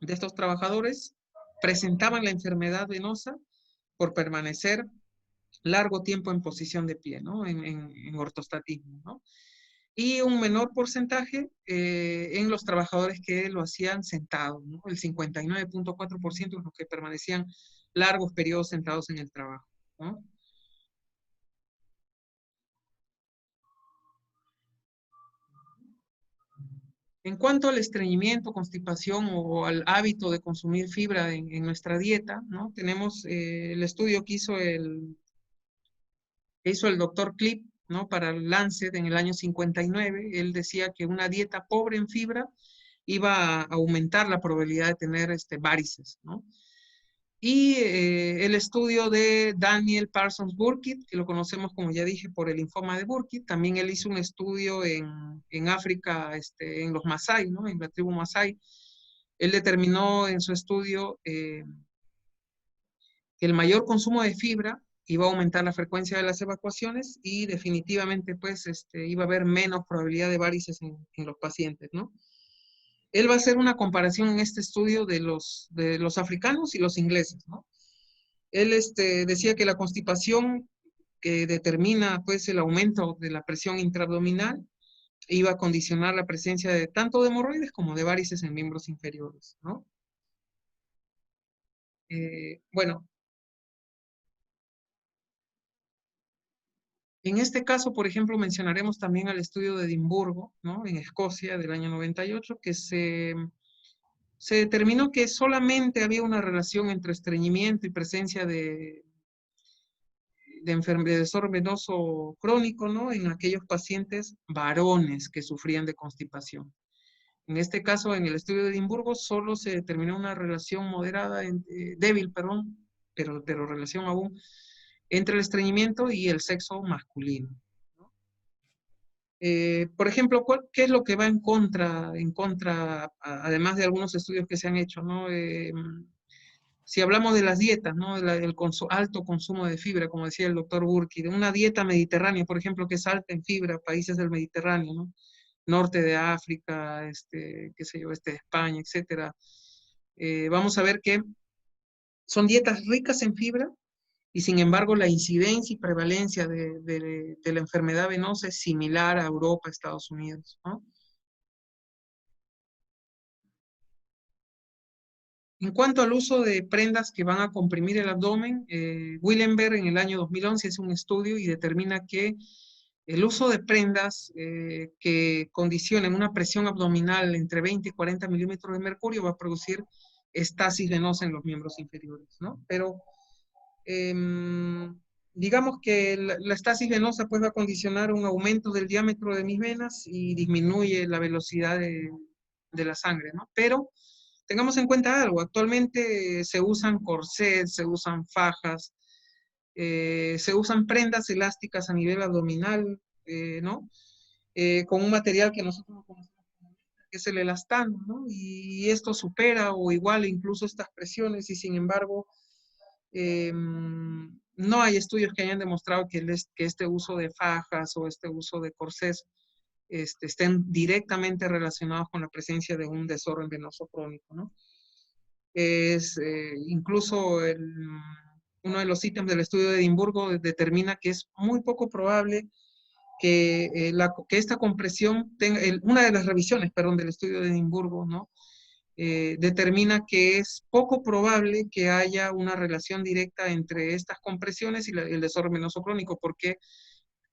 de estos trabajadores presentaban la enfermedad venosa por permanecer largo tiempo en posición de pie, ¿no? En ortostatismo, ¿no? Y un menor porcentaje en los trabajadores que lo hacían sentados, ¿no? El 59.4% en los que permanecían largos periodos sentados en el trabajo, ¿no? En cuanto al estreñimiento, constipación o al hábito de consumir fibra en nuestra dieta, ¿no? Tenemos el estudio que hizo el doctor Clip, ¿no? Para el Lancet en el año 59. Él decía que una dieta pobre en fibra iba a aumentar la probabilidad de tener varices, ¿no? Y el estudio de Daniel Parsons Burkitt, que lo conocemos, como ya dije, por el linfoma de Burkitt, también él hizo un estudio en África, en los Masái, ¿no? En la tribu Masái. Él determinó en su estudio que el mayor consumo de fibra iba a aumentar la frecuencia de las evacuaciones y definitivamente pues iba a haber menos probabilidad de varices en los pacientes, ¿no? Él va a hacer una comparación en este estudio de los africanos y los ingleses, ¿no? Él decía que la constipación que determina pues el aumento de la presión intraabdominal iba a condicionar la presencia de tanto de hemorroides como de varices en miembros inferiores, ¿no? Bueno, en este caso, por ejemplo, mencionaremos también al estudio de Edimburgo, ¿no? En Escocia, del año 98, que se determinó que solamente había una relación entre estreñimiento y presencia de desorden venoso crónico, ¿no? En aquellos pacientes varones que sufrían de constipación. En este caso, en el estudio de Edimburgo, solo se determinó una relación moderada, débil, perdón, pero relación aún, entre el estreñimiento y el sexo masculino. Por ejemplo, ¿qué es lo que va además de algunos estudios que se han hecho, ¿no? Si hablamos de las dietas, ¿no? El alto consumo de fibra, como decía el doctor Burki, de una dieta mediterránea, por ejemplo, que es alta en fibra, países del Mediterráneo, ¿no? Norte de África, qué sé yo, de España, etcétera. Vamos a ver que son dietas ricas en fibra, y sin embargo la incidencia y prevalencia de la enfermedad venosa es similar a Europa, Estados Unidos, ¿no? En cuanto al uso de prendas que van a comprimir el abdomen, Willenberg en el año 2011 hace un estudio y determina que El uso de prendas que condicionen una presión abdominal entre 20 y 40 milímetros de mercurio va a producir estasis venosa en los miembros inferiores, ¿no? Pero digamos que la estasis venosa pues va a condicionar un aumento del diámetro de mis venas y disminuye la velocidad de la sangre, ¿no? Pero tengamos en cuenta algo, actualmente se usan corsets, se usan fajas, se usan prendas elásticas a nivel abdominal, ¿no? Con un material que nosotros no conocemos, que es el elastano, ¿no? Y esto supera o iguala incluso estas presiones y sin embargo no hay estudios que hayan demostrado que este uso de fajas o este uso de corsés estén directamente relacionados con la presencia de un desorden venoso crónico, ¿no? Incluso uno de los ítems del estudio de Edimburgo determina que es muy poco probable que esta compresión tenga, una de las revisiones, perdón, del estudio de Edimburgo, ¿no? Determina que es poco probable que haya una relación directa entre estas compresiones y el desorden venoso crónico, porque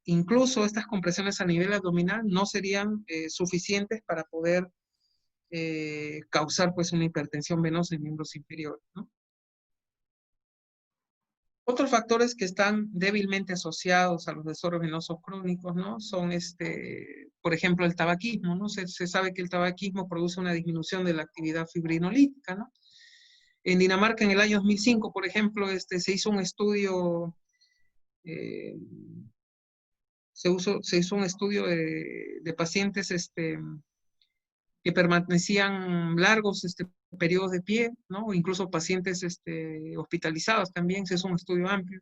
incluso estas compresiones a nivel abdominal no serían suficientes para poder causar pues una hipertensión venosa en miembros inferiores, ¿no? Otros factores que están débilmente asociados a los desórdenes venosos crónicos, ¿no? Son, por ejemplo, el tabaquismo, ¿no? Se sabe que el tabaquismo produce una disminución de la actividad fibrinolítica, ¿no? En Dinamarca, en el año 2005, por ejemplo, se hizo un estudio, eh, se hizo un estudio de pacientes que permanecían largos periodos de pie, ¿no? O incluso pacientes hospitalizados también, se hizo un estudio amplio.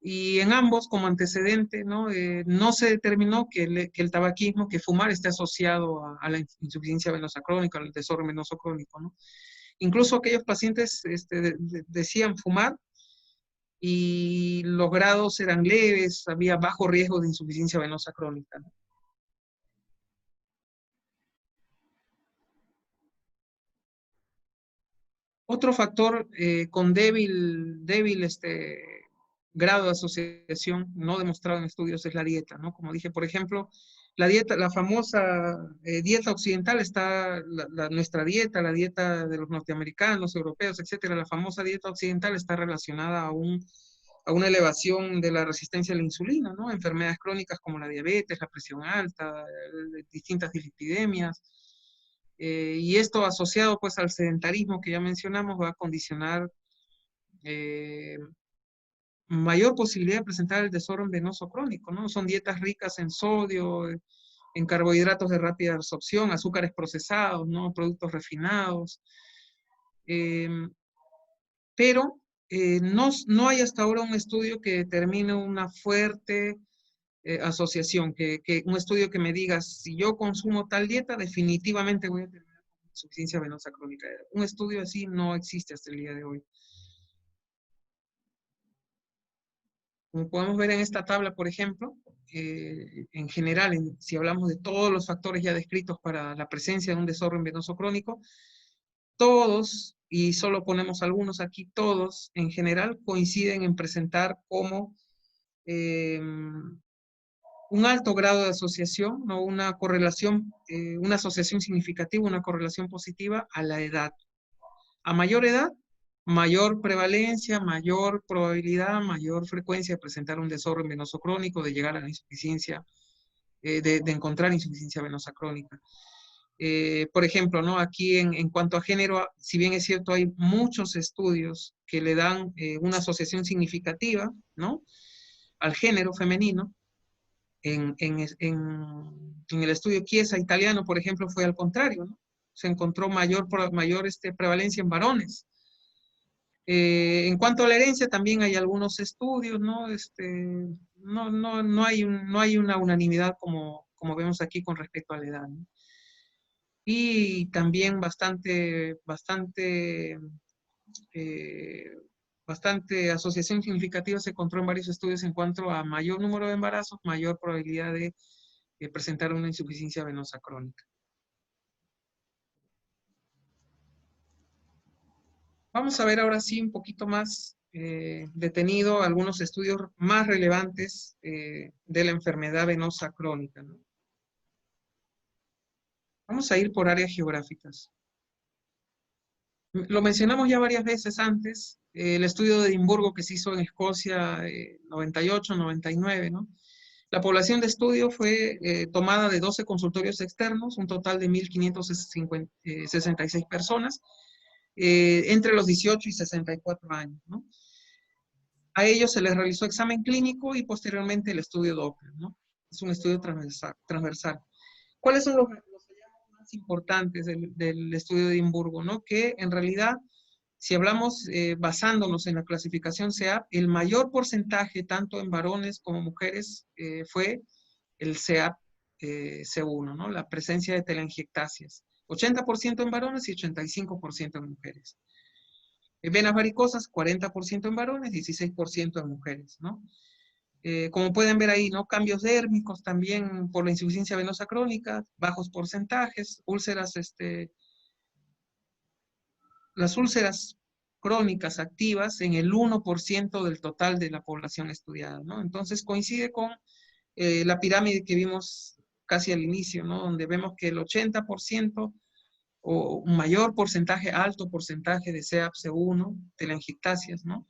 Y en ambos, como antecedente, ¿no? No se determinó que el tabaquismo, que fumar esté asociado a la insuficiencia venosa crónica, al desorden venoso crónico, ¿no? Incluso aquellos pacientes decían fumar y los grados eran leves, había bajo riesgo de insuficiencia venosa crónica, ¿no? Otro factor con débil grado de asociación no demostrado en estudios es la dieta, ¿no? Como dije, por ejemplo, la dieta, la famosa dieta occidental está, nuestra dieta, la dieta de los norteamericanos, europeos, etcétera, la famosa dieta occidental está relacionada a una elevación de la resistencia a la insulina, ¿no? Enfermedades crónicas como la diabetes, la presión alta, distintas dislipidemias. Y esto asociado pues al sedentarismo que ya mencionamos va a condicionar eh, mayor posibilidad de presentar el desorden venoso crónico, ¿no? Son dietas ricas en sodio, en carbohidratos de rápida absorción, azúcares procesados, ¿no? Productos refinados. Eh, pero no hay hasta ahora un estudio que determine una fuerte asociación, un estudio que me diga, si yo consumo tal dieta, definitivamente voy a tener insuficiencia venosa crónica. Un estudio así no existe hasta el día de hoy. Como podemos ver en esta tabla, por ejemplo, en general, si hablamos de todos los factores ya descritos para la presencia de un desorden venoso crónico, todos, y solo ponemos algunos aquí, todos en general coinciden en presentar como un alto grado de asociación, ¿no? Una correlación, una asociación significativa, una correlación positiva a la edad. A mayor edad, mayor prevalencia, mayor probabilidad, mayor frecuencia de presentar un desorden venoso crónico, de llegar a la insuficiencia, de encontrar insuficiencia venosa crónica. Por ejemplo, ¿no? Aquí en cuanto a género, si bien es cierto, hay muchos estudios que le dan una asociación significativa, ¿no? Al género femenino. En el estudio Chiesa italiano, por ejemplo, fue al contrario, ¿no? Se encontró mayor prevalencia en varones. En cuanto a la herencia, también hay algunos estudios, ¿no? No hay una unanimidad como vemos aquí con respecto a la edad, ¿no? Y también eh, bastante asociación significativa se encontró en varios estudios en cuanto a mayor número de embarazos, mayor probabilidad de presentar una insuficiencia venosa crónica. Vamos a ver ahora sí un poquito más detenido algunos estudios más relevantes de la enfermedad venosa crónica, ¿no? Vamos a ir por áreas geográficas. Lo mencionamos ya varias veces antes, el estudio de Edimburgo que se hizo en Escocia, 98, 99, ¿no? La población de estudio fue tomada de 12 consultorios externos, un total de 1.566 personas, entre los 18 y 64 años, ¿no? A ellos se les realizó examen clínico y posteriormente el estudio Doppler, ¿no? Es un estudio transversal. ¿Cuáles son los hallazgos más importantes del estudio de Edimburgo, ¿no? Que en realidad, si hablamos basándonos en la clasificación CEAP, el mayor porcentaje, tanto en varones como mujeres, fue el CEAP C1, ¿no? La presencia de telangiectasias. 80% en varones y 85% en mujeres. Venas varicosas, 40% en varones, 16% en mujeres, ¿no? Como pueden ver ahí, ¿no? Cambios dérmicos también por la insuficiencia venosa crónica, bajos porcentajes, úlceras, las úlceras crónicas activas en el 1% del total de la población estudiada, ¿no? Entonces coincide con la pirámide que vimos casi al inicio, ¿no? Donde vemos que el 80% o un mayor porcentaje, alto porcentaje de CEAP-C1, telangiectasias, ¿no?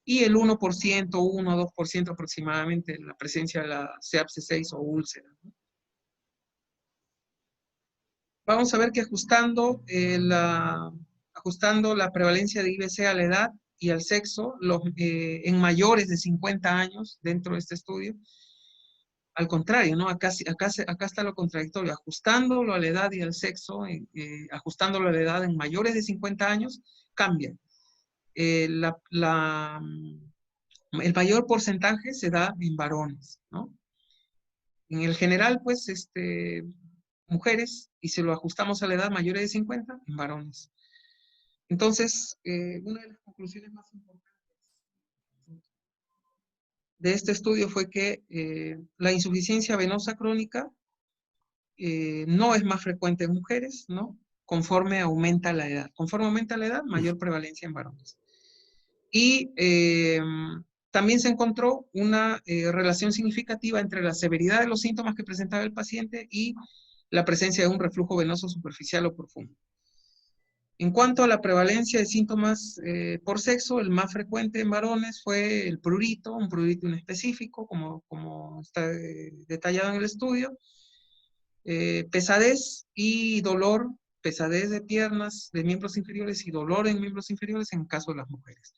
Y el 1%, 1 o 2% aproximadamente la presencia de la CEAP-C6 o úlcera, ¿no? Vamos a ver que ajustando la prevalencia de IBC a la edad y al sexo, en mayores de 50 años dentro de este estudio, al contrario, ¿no? Acá está lo contradictorio, ajustándolo a la edad y al sexo, ajustándolo a la edad en mayores de 50 años, cambia. El mayor porcentaje se da en varones, ¿no? En el general, pues, mujeres, y si lo ajustamos a la edad mayores de 50, en varones. Entonces, una de las conclusiones más importantes de este estudio fue que la insuficiencia venosa crónica no es más frecuente en mujeres, ¿no? Conforme aumenta la edad. Conforme aumenta la edad, mayor prevalencia en varones. Y también se encontró una relación significativa entre la severidad de los síntomas que presentaba el paciente y la presencia de un reflujo venoso superficial o profundo. En cuanto a la prevalencia de síntomas por sexo, el más frecuente en varones fue el prurito, un prurito inespecífico, como está detallado en el estudio, pesadez y dolor, pesadez de piernas, de miembros inferiores y dolor en miembros inferiores en el caso de las mujeres.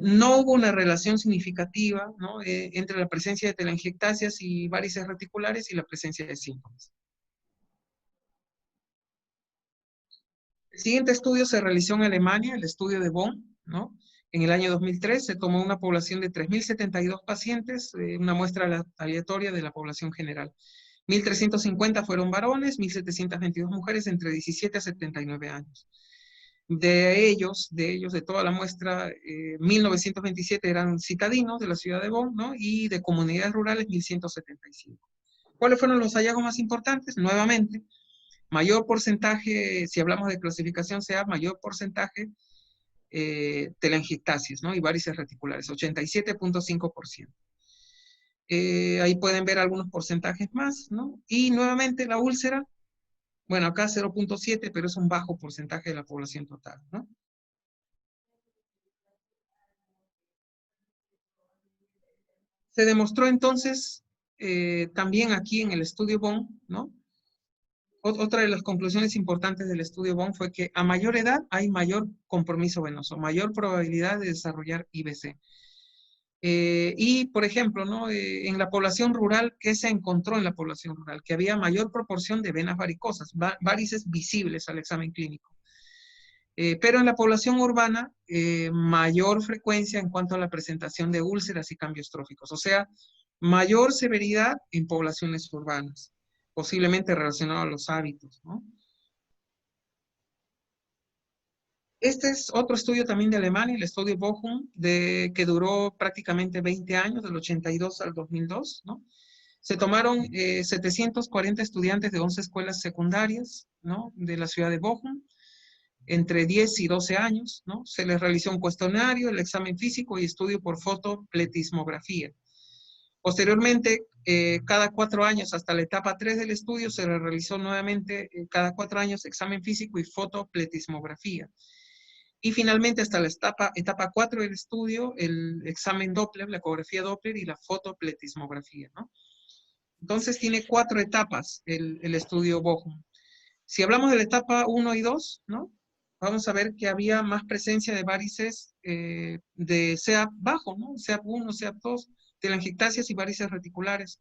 No hubo una relación significativa, ¿no? Entre la presencia de telangiectasias y varices reticulares y la presencia de síntomas. El siguiente estudio se realizó en Alemania, el estudio de Bonn, ¿no? En el año 2003 se tomó una población de 3.072 pacientes, una muestra aleatoria de la población general. 1.350 fueron varones, 1.722 mujeres entre 17 a 79 años. De ellos, de toda la muestra, 1.927 eran citadinos de la ciudad de Bonn, ¿no? Y de comunidades rurales, 1.175. ¿Cuáles fueron los hallazgos más importantes? Nuevamente, mayor porcentaje, si hablamos de clasificación CEAP, mayor porcentaje telangiectasias, ¿no? Y varices reticulares, 87.5%. Ahí pueden ver algunos porcentajes más, ¿no? Y nuevamente la úlcera, bueno, acá 0.7, pero es un bajo porcentaje de la población total, ¿no? Se demostró entonces, también aquí en el estudio Bonn, ¿no? Otra de las conclusiones importantes del estudio Bonn fue que a mayor edad hay mayor compromiso venoso, mayor probabilidad de desarrollar IBC. Y, por ejemplo, ¿no? En la población rural, ¿qué se encontró en la población rural? Que había mayor proporción de venas varicosas, varices visibles al examen clínico. Pero en la población urbana, mayor frecuencia en cuanto a la presentación de úlceras y cambios tróficos. O sea, mayor severidad en poblaciones urbanas, posiblemente relacionado a los hábitos, ¿no? Este es otro estudio también de Alemania, el estudio Bochum, que duró prácticamente 20 años, del 82 al 2002, ¿no? Se tomaron 740 estudiantes de 11 escuelas secundarias, ¿no? De la ciudad de Bochum. entre 10 y 12 años, ¿no? Se les realizó un cuestionario, el examen físico y estudio por fotopletismografía. Posteriormente, cada 4 años, hasta la etapa 3 del estudio, se le realizó nuevamente cada 4 años examen físico y fotopletismografía. Y finalmente, hasta la etapa 4 del estudio, el examen Doppler, la ecografía Doppler y la fotopletismografía, ¿no? Entonces tiene 4 etapas el estudio Bochum. Si hablamos de la etapa 1 y 2, ¿no? Vamos a ver que había más presencia de varices de CEAP bajo, ¿no? CEAP 1, CEAP 2, telangiectasias y varices reticulares.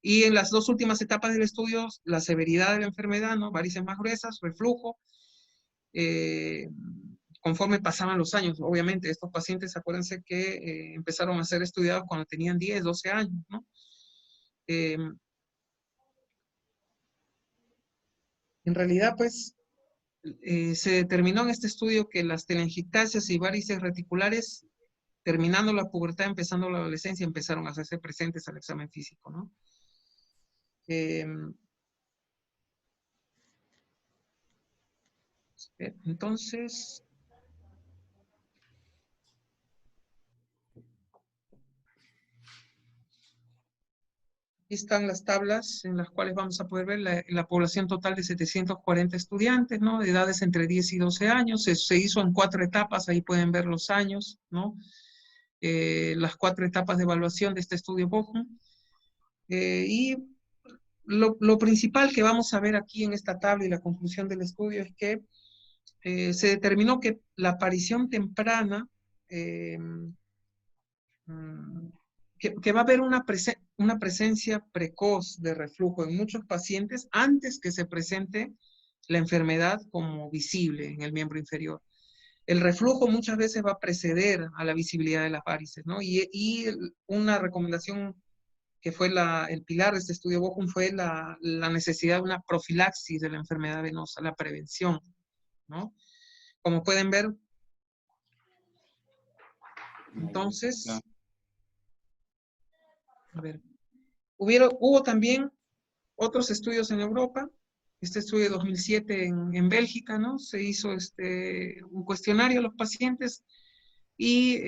Y en las 2 últimas etapas del estudio, la severidad de la enfermedad, ¿no? Varices más gruesas, reflujo, conforme pasaban los años. Obviamente, estos pacientes, acuérdense que empezaron a ser estudiados cuando tenían 10, 12 años, ¿no? En realidad, pues, se determinó en este estudio que las telangiectasias y varices reticulares, terminando la pubertad, empezando la adolescencia, empezaron a hacerse presentes al examen físico, ¿no? Entonces, aquí están las tablas en las cuales vamos a poder ver la población total de 740 estudiantes, ¿no? De edades entre 10 y 12 años. Se hizo en 4 etapas, ahí pueden ver los años, ¿no? Las 4 etapas de evaluación de este estudio Bochum. Y lo principal que vamos a ver aquí en esta tabla y la conclusión del estudio es que se determinó que la aparición temprana, que va a haber una presencia precoz de reflujo en muchos pacientes antes que se presente la enfermedad como visible en el miembro inferior. El reflujo muchas veces va a preceder a la visibilidad de las varices, ¿no? Y una recomendación que fue el pilar de este estudio Bochum fue la necesidad de una profilaxis de la enfermedad venosa, la prevención, ¿no? Como pueden ver, entonces, a ver, hubo también otros estudios en Europa. Este estudio de 2007 en Bélgica, ¿no? Se hizo un cuestionario a los pacientes y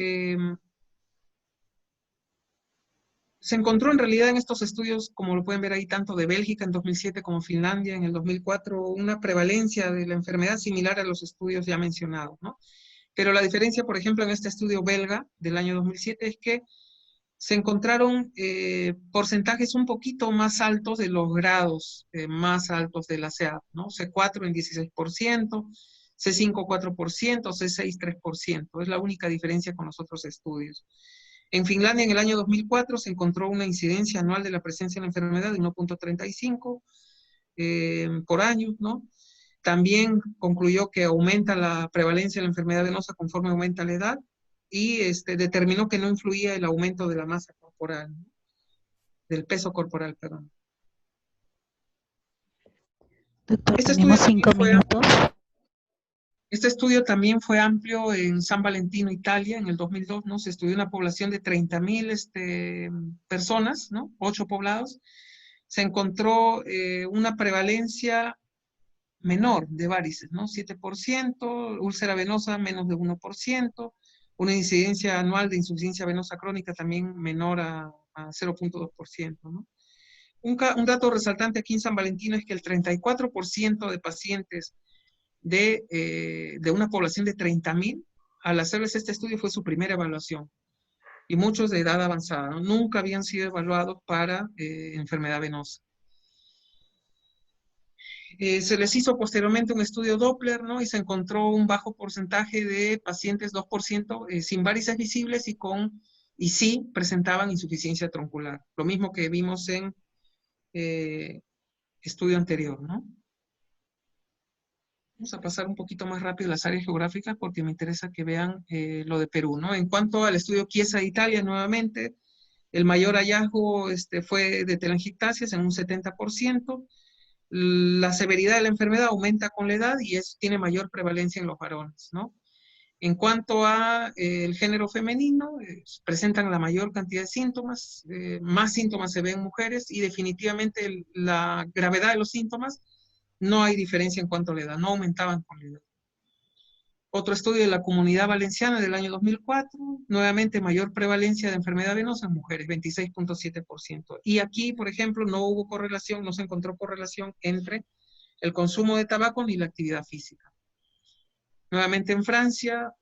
se encontró en realidad en estos estudios, como lo pueden ver ahí, tanto de Bélgica en 2007 como Finlandia en el 2004, una prevalencia de la enfermedad similar a los estudios ya mencionados, ¿no? Pero la diferencia, por ejemplo, en este estudio belga del año 2007 es que se encontraron porcentajes un poquito más altos de los grados más altos de la CEAP, ¿no? C4 en 16%, C5 4%, C6 3%. Es la única diferencia con los otros estudios. En Finlandia, en el año 2004, se encontró una incidencia anual de la presencia de la enfermedad de 1.35 por año, ¿no? También concluyó que aumenta la prevalencia de la enfermedad venosa conforme aumenta la edad y determinó que no influía el aumento de la masa corporal, ¿no? Del peso corporal, perdón.
Doctor, tenemos 5 minutos.
Este estudio también fue amplio en San Valentino, Italia, en el 2002, ¿no? Se estudió una población de 30,000 personas, ¿no? 8 poblados. Se encontró una prevalencia menor de varices, ¿no? 7%, úlcera venosa menos de 1%, una incidencia anual de insuficiencia venosa crónica también menor a 0.2%, ¿no? Un dato resaltante aquí en San Valentino es que el 34% de pacientes de una población de 30,000, al hacerles este estudio fue su primera evaluación, y muchos de edad avanzada, ¿no? Nunca habían sido evaluados para enfermedad venosa. Se les hizo posteriormente un estudio Doppler, ¿no? Y se encontró un bajo porcentaje de pacientes, 2%, sin varices visibles y sí presentaban insuficiencia troncular. Lo mismo que vimos en estudio anterior, ¿no? Vamos a pasar un poquito más rápido las áreas geográficas porque me interesa que vean lo de Perú, ¿no? En cuanto al estudio Chiesa de Italia, nuevamente, el mayor hallazgo fue de telangiectasias en un 70%. La severidad de la enfermedad aumenta con la edad y tiene mayor prevalencia en los varones, ¿no? En cuanto a el género femenino, presentan la mayor cantidad de síntomas, más síntomas se ven en mujeres y definitivamente la gravedad de los síntomas no hay diferencia en cuanto a la edad, no aumentaban con la edad. Otro estudio de la Comunidad Valenciana del año 2004, nuevamente mayor prevalencia de enfermedad venosa en mujeres, 26.7%. Y aquí, por ejemplo, no hubo correlación, no se encontró correlación entre el consumo de tabaco ni la actividad física. Nuevamente en Francia,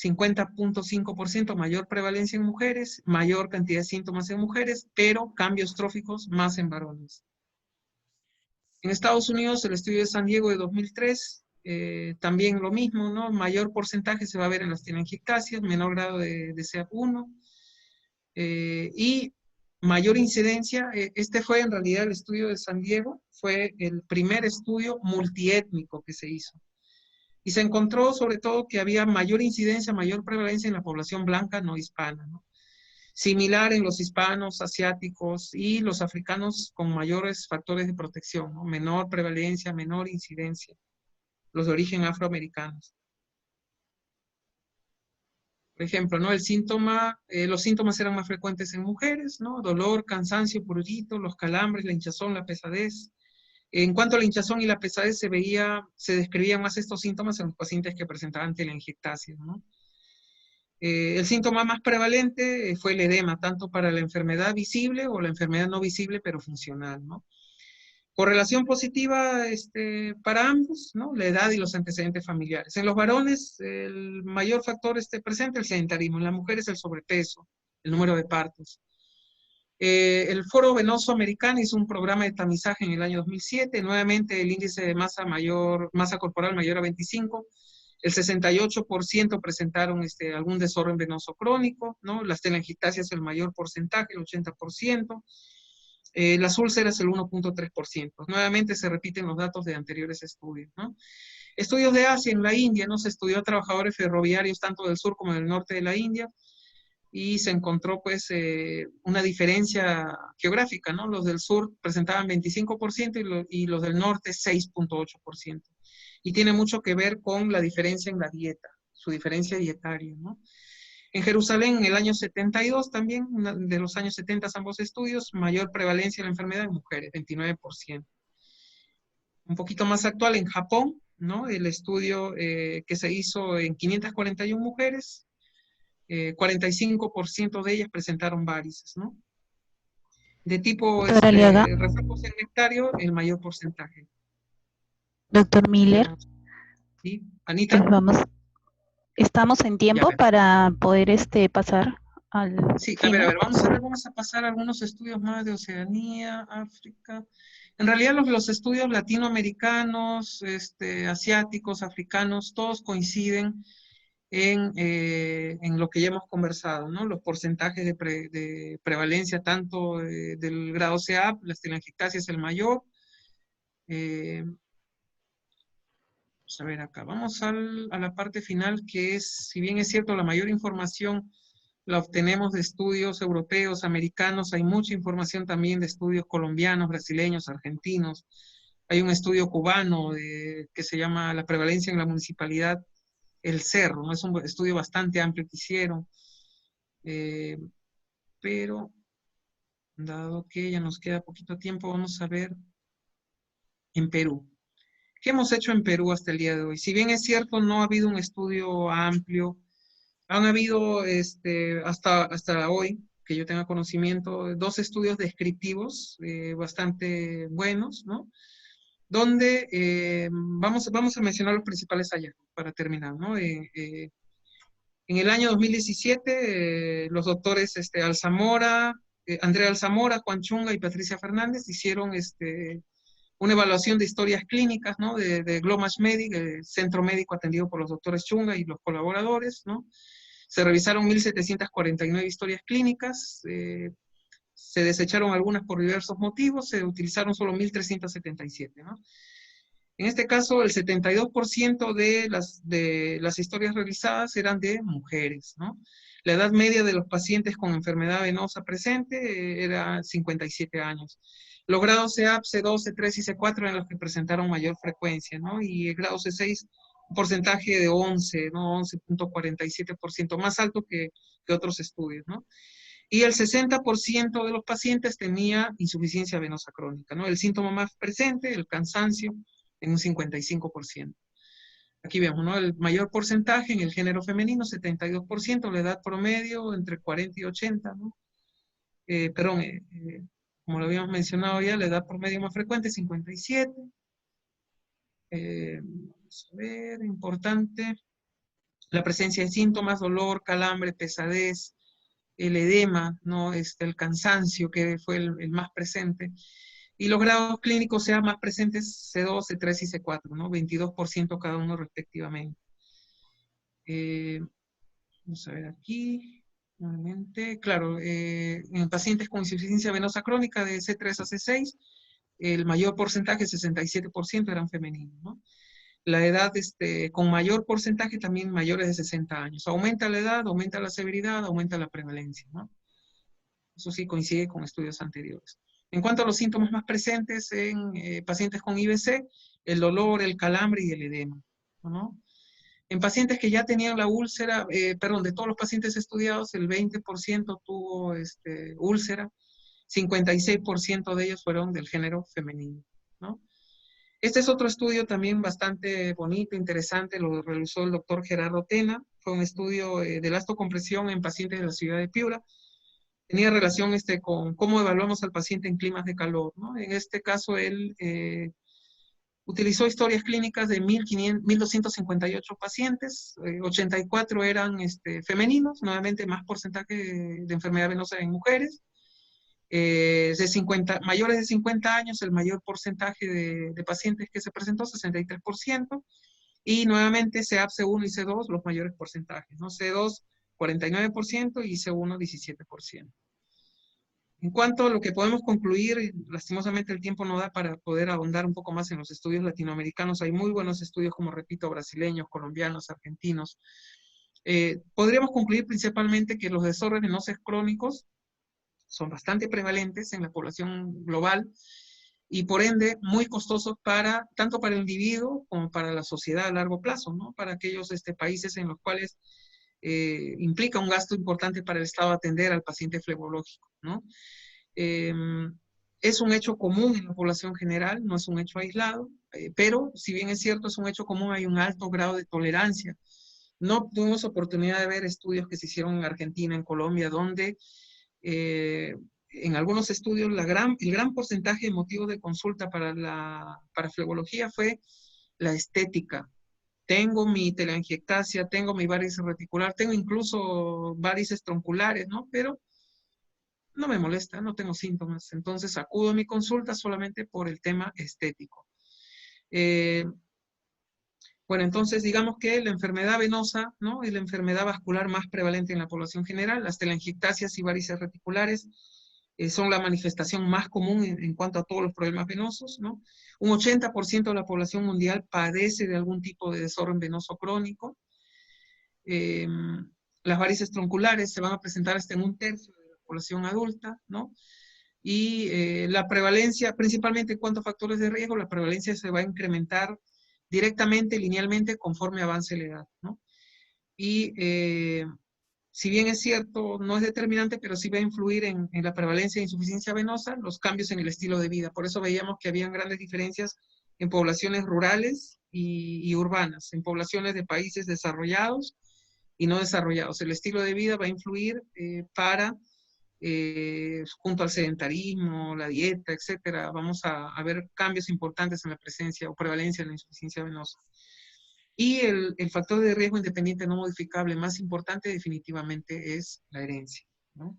50.5% mayor prevalencia en mujeres, mayor cantidad de síntomas en mujeres, pero cambios tróficos más en varones. En Estados Unidos, el estudio de San Diego de 2003, también lo mismo, ¿no? Mayor porcentaje se va a ver en las telangiectasias, menor grado de CEAP1, y mayor incidencia, este fue en realidad el estudio de San Diego, fue el primer estudio multiétnico que se hizo. Y se encontró sobre todo que había mayor incidencia, mayor prevalencia en la población blanca no hispana, ¿no? Similar en los hispanos, asiáticos y los africanos con mayores factores de protección, ¿no? Menor prevalencia, menor incidencia, los de origen afroamericanos. Por ejemplo, ¿no? Los síntomas eran más frecuentes en mujeres, ¿no? Dolor, cansancio, prurito, los calambres, la hinchazón, la pesadez. En cuanto a la hinchazón y la pesadez, se describían más estos síntomas en los pacientes que presentaban telangiectasia, ¿no? El síntoma más prevalente fue el edema, tanto para la enfermedad visible o la enfermedad no visible, pero funcional, ¿no? Correlación positiva para ambos, ¿no? La edad y los antecedentes familiares. En los varones, el mayor factor presente, el sedentarismo. En las mujeres, el sobrepeso, el número de partos. El Foro Venoso Americano hizo un programa de tamizaje en el año 2007, nuevamente el índice de masa corporal mayor a 25, el 68% presentaron algún desorden venoso crónico, ¿no? Las telangiectasias el mayor porcentaje, el 80%, las úlceras el 1.3%. Nuevamente se repiten los datos de anteriores estudios, ¿no? Estudios de Asia en la India, ¿no? Se estudió a trabajadores ferroviarios tanto del sur como del norte de la India, y se encontró pues una diferencia geográfica, ¿no? Los del sur presentaban 25% y los del norte 6.8%. Y tiene mucho que ver con la diferencia en la dieta, su diferencia dietaria, ¿no? En Jerusalén, en el año 72 también, de los años 70 ambos estudios, mayor prevalencia de la enfermedad en mujeres, 29%. Un poquito más actual, en Japón, ¿no? El estudio que se hizo en 541 mujeres, 45% de ellas presentaron varices, ¿no? De tipo
Doctor Aliaga,
reflujo segmentario, el mayor porcentaje.
doctor Miller,
¿Sí? Anita.
Estamos en tiempo
Ya,
para poder pasar al
sí,
final.
a ver, vamos a pasar a algunos estudios más de Oceanía, África. En realidad los estudios latinoamericanos, asiáticos, africanos, todos coinciden en lo que ya hemos conversado, ¿no? Los porcentajes de prevalencia tanto del grado CEAP, la telangiectasia es el mayor. Vamos a ver acá, vamos a la parte final que es, si bien es cierto, la mayor información la obtenemos de estudios europeos, americanos, hay mucha información también de estudios colombianos, brasileños, argentinos. Hay un estudio cubano que se llama La prevalencia en la municipalidad El Cerro, ¿no? Es un estudio bastante amplio que hicieron, pero dado que ya nos queda poquito tiempo, vamos a ver en Perú. ¿Qué hemos hecho en Perú hasta el día de hoy? Si bien es cierto, no ha habido un estudio amplio, han habido hasta hoy, que yo tenga conocimiento, 2 estudios descriptivos bastante buenos, ¿no? Donde vamos a mencionar los principales hallazgos para terminar, ¿no? En el año 2017, los doctores Andrea Alzamora, Juan Chunga y Patricia Fernández hicieron una evaluación de historias clínicas, ¿no? De Glomash Medic, el centro médico atendido por los doctores Chunga y los colaboradores, ¿no? Se revisaron 1.749 historias clínicas, se desecharon algunas por diversos motivos, se utilizaron solo 1.377, ¿no? En este caso, el 72% de las historias realizadas eran de mujeres, ¿no? La edad media de los pacientes con enfermedad venosa presente era 57 años. Los grados CEAP, C2, C3 y C4 eran los que presentaron mayor frecuencia, ¿no? Y el grado C6, un porcentaje de 11, ¿no? 11.47%, más alto que otros estudios, ¿no? Y el 60% de los pacientes tenía insuficiencia venosa crónica, ¿no? El síntoma más presente, el cansancio, en un 55%. Aquí vemos, ¿no? El mayor porcentaje en el género femenino, 72%, la edad promedio entre 40 y 80, ¿no? Perdón, como lo habíamos mencionado ya, la edad promedio más frecuente, 57. Vamos a ver, importante. La presencia de síntomas, dolor, calambre, pesadez, el edema, ¿no? El cansancio, que fue el más presente. Y los grados clínicos sean más presentes C2, C3 y C4, ¿no? 22% cada uno respectivamente. Vamos a ver aquí, nuevamente. Claro, en pacientes con insuficiencia venosa crónica de C3 a C6, el mayor porcentaje, 67%, eran femeninos, ¿no? La edad con mayor porcentaje también mayores de 60 años. Aumenta la edad, aumenta la severidad, aumenta la prevalencia, ¿no? Eso sí coincide con estudios anteriores. En cuanto a los síntomas más presentes en pacientes con IBC, el dolor, el calambre y el edema, ¿no? En pacientes que ya tenían la úlcera, perdón, de todos los pacientes estudiados, el 20% tuvo úlcera, 56% de ellos fueron del género femenino, ¿no? Este es otro estudio también bastante bonito, interesante, lo realizó el doctor Gerardo Tena. Fue un estudio de elastocompresión en pacientes de la ciudad de Piura. Tenía relación con cómo evaluamos al paciente en climas de calor, ¿no? En este caso, él utilizó historias clínicas de 1.258 pacientes, 84 eran femeninos, nuevamente más porcentaje de enfermedad venosa en mujeres. Mayores de 50 años, el mayor porcentaje de pacientes que se presentó, 63%, y nuevamente CEAP, C1 y C2, los mayores porcentajes, ¿no? C2, 49% y C1, 17%. En cuanto a lo que podemos concluir, lastimosamente el tiempo no da para poder ahondar un poco más en los estudios latinoamericanos. Hay muy buenos estudios, como repito, brasileños, colombianos, argentinos. Podríamos concluir principalmente que los desórdenes venosos crónicos son bastante prevalentes en la población global y por ende muy costosos tanto para el individuo como para la sociedad a largo plazo, ¿no? Para aquellos países en los cuales implica un gasto importante para el Estado atender al paciente flebológico, ¿no? Es un hecho común en la población general, no es un hecho aislado, pero si bien es cierto, es un hecho común, hay un alto grado de tolerancia. No tuvimos oportunidad de ver estudios que se hicieron en Argentina, en Colombia, donde en algunos estudios el gran porcentaje de motivos de consulta para flebología fue la estética. Tengo mi telangiectasia, tengo mi varices reticular, tengo incluso varices tronculares, ¿no? Pero no me molesta, no tengo síntomas. Entonces acudo a mi consulta solamente por el tema estético. Bueno, entonces digamos que la enfermedad venosa, ¿no? Es la enfermedad vascular más prevalente en la población general. Las telangiectasias y varices reticulares son la manifestación más común en cuanto a todos los problemas venosos, ¿no? Un 80% de la población mundial padece de algún tipo de desorden venoso crónico. Las varices tronculares se van a presentar hasta en un tercio de la población adulta, ¿no? Y la prevalencia, principalmente en cuanto a factores de riesgo, la prevalencia se va a incrementar directamente, linealmente, conforme avance la edad, ¿no? Y si bien es cierto, no es determinante, pero sí va a influir en la prevalencia de insuficiencia venosa, los cambios en el estilo de vida. Por eso veíamos que habían grandes diferencias en poblaciones rurales y urbanas, en poblaciones de países desarrollados y no desarrollados. El estilo de vida va a influir junto al sedentarismo, la dieta, etcétera. Vamos a ver cambios importantes en la presencia o prevalencia de la insuficiencia venosa. Y el factor de riesgo independiente no modificable más importante definitivamente es la herencia, ¿no?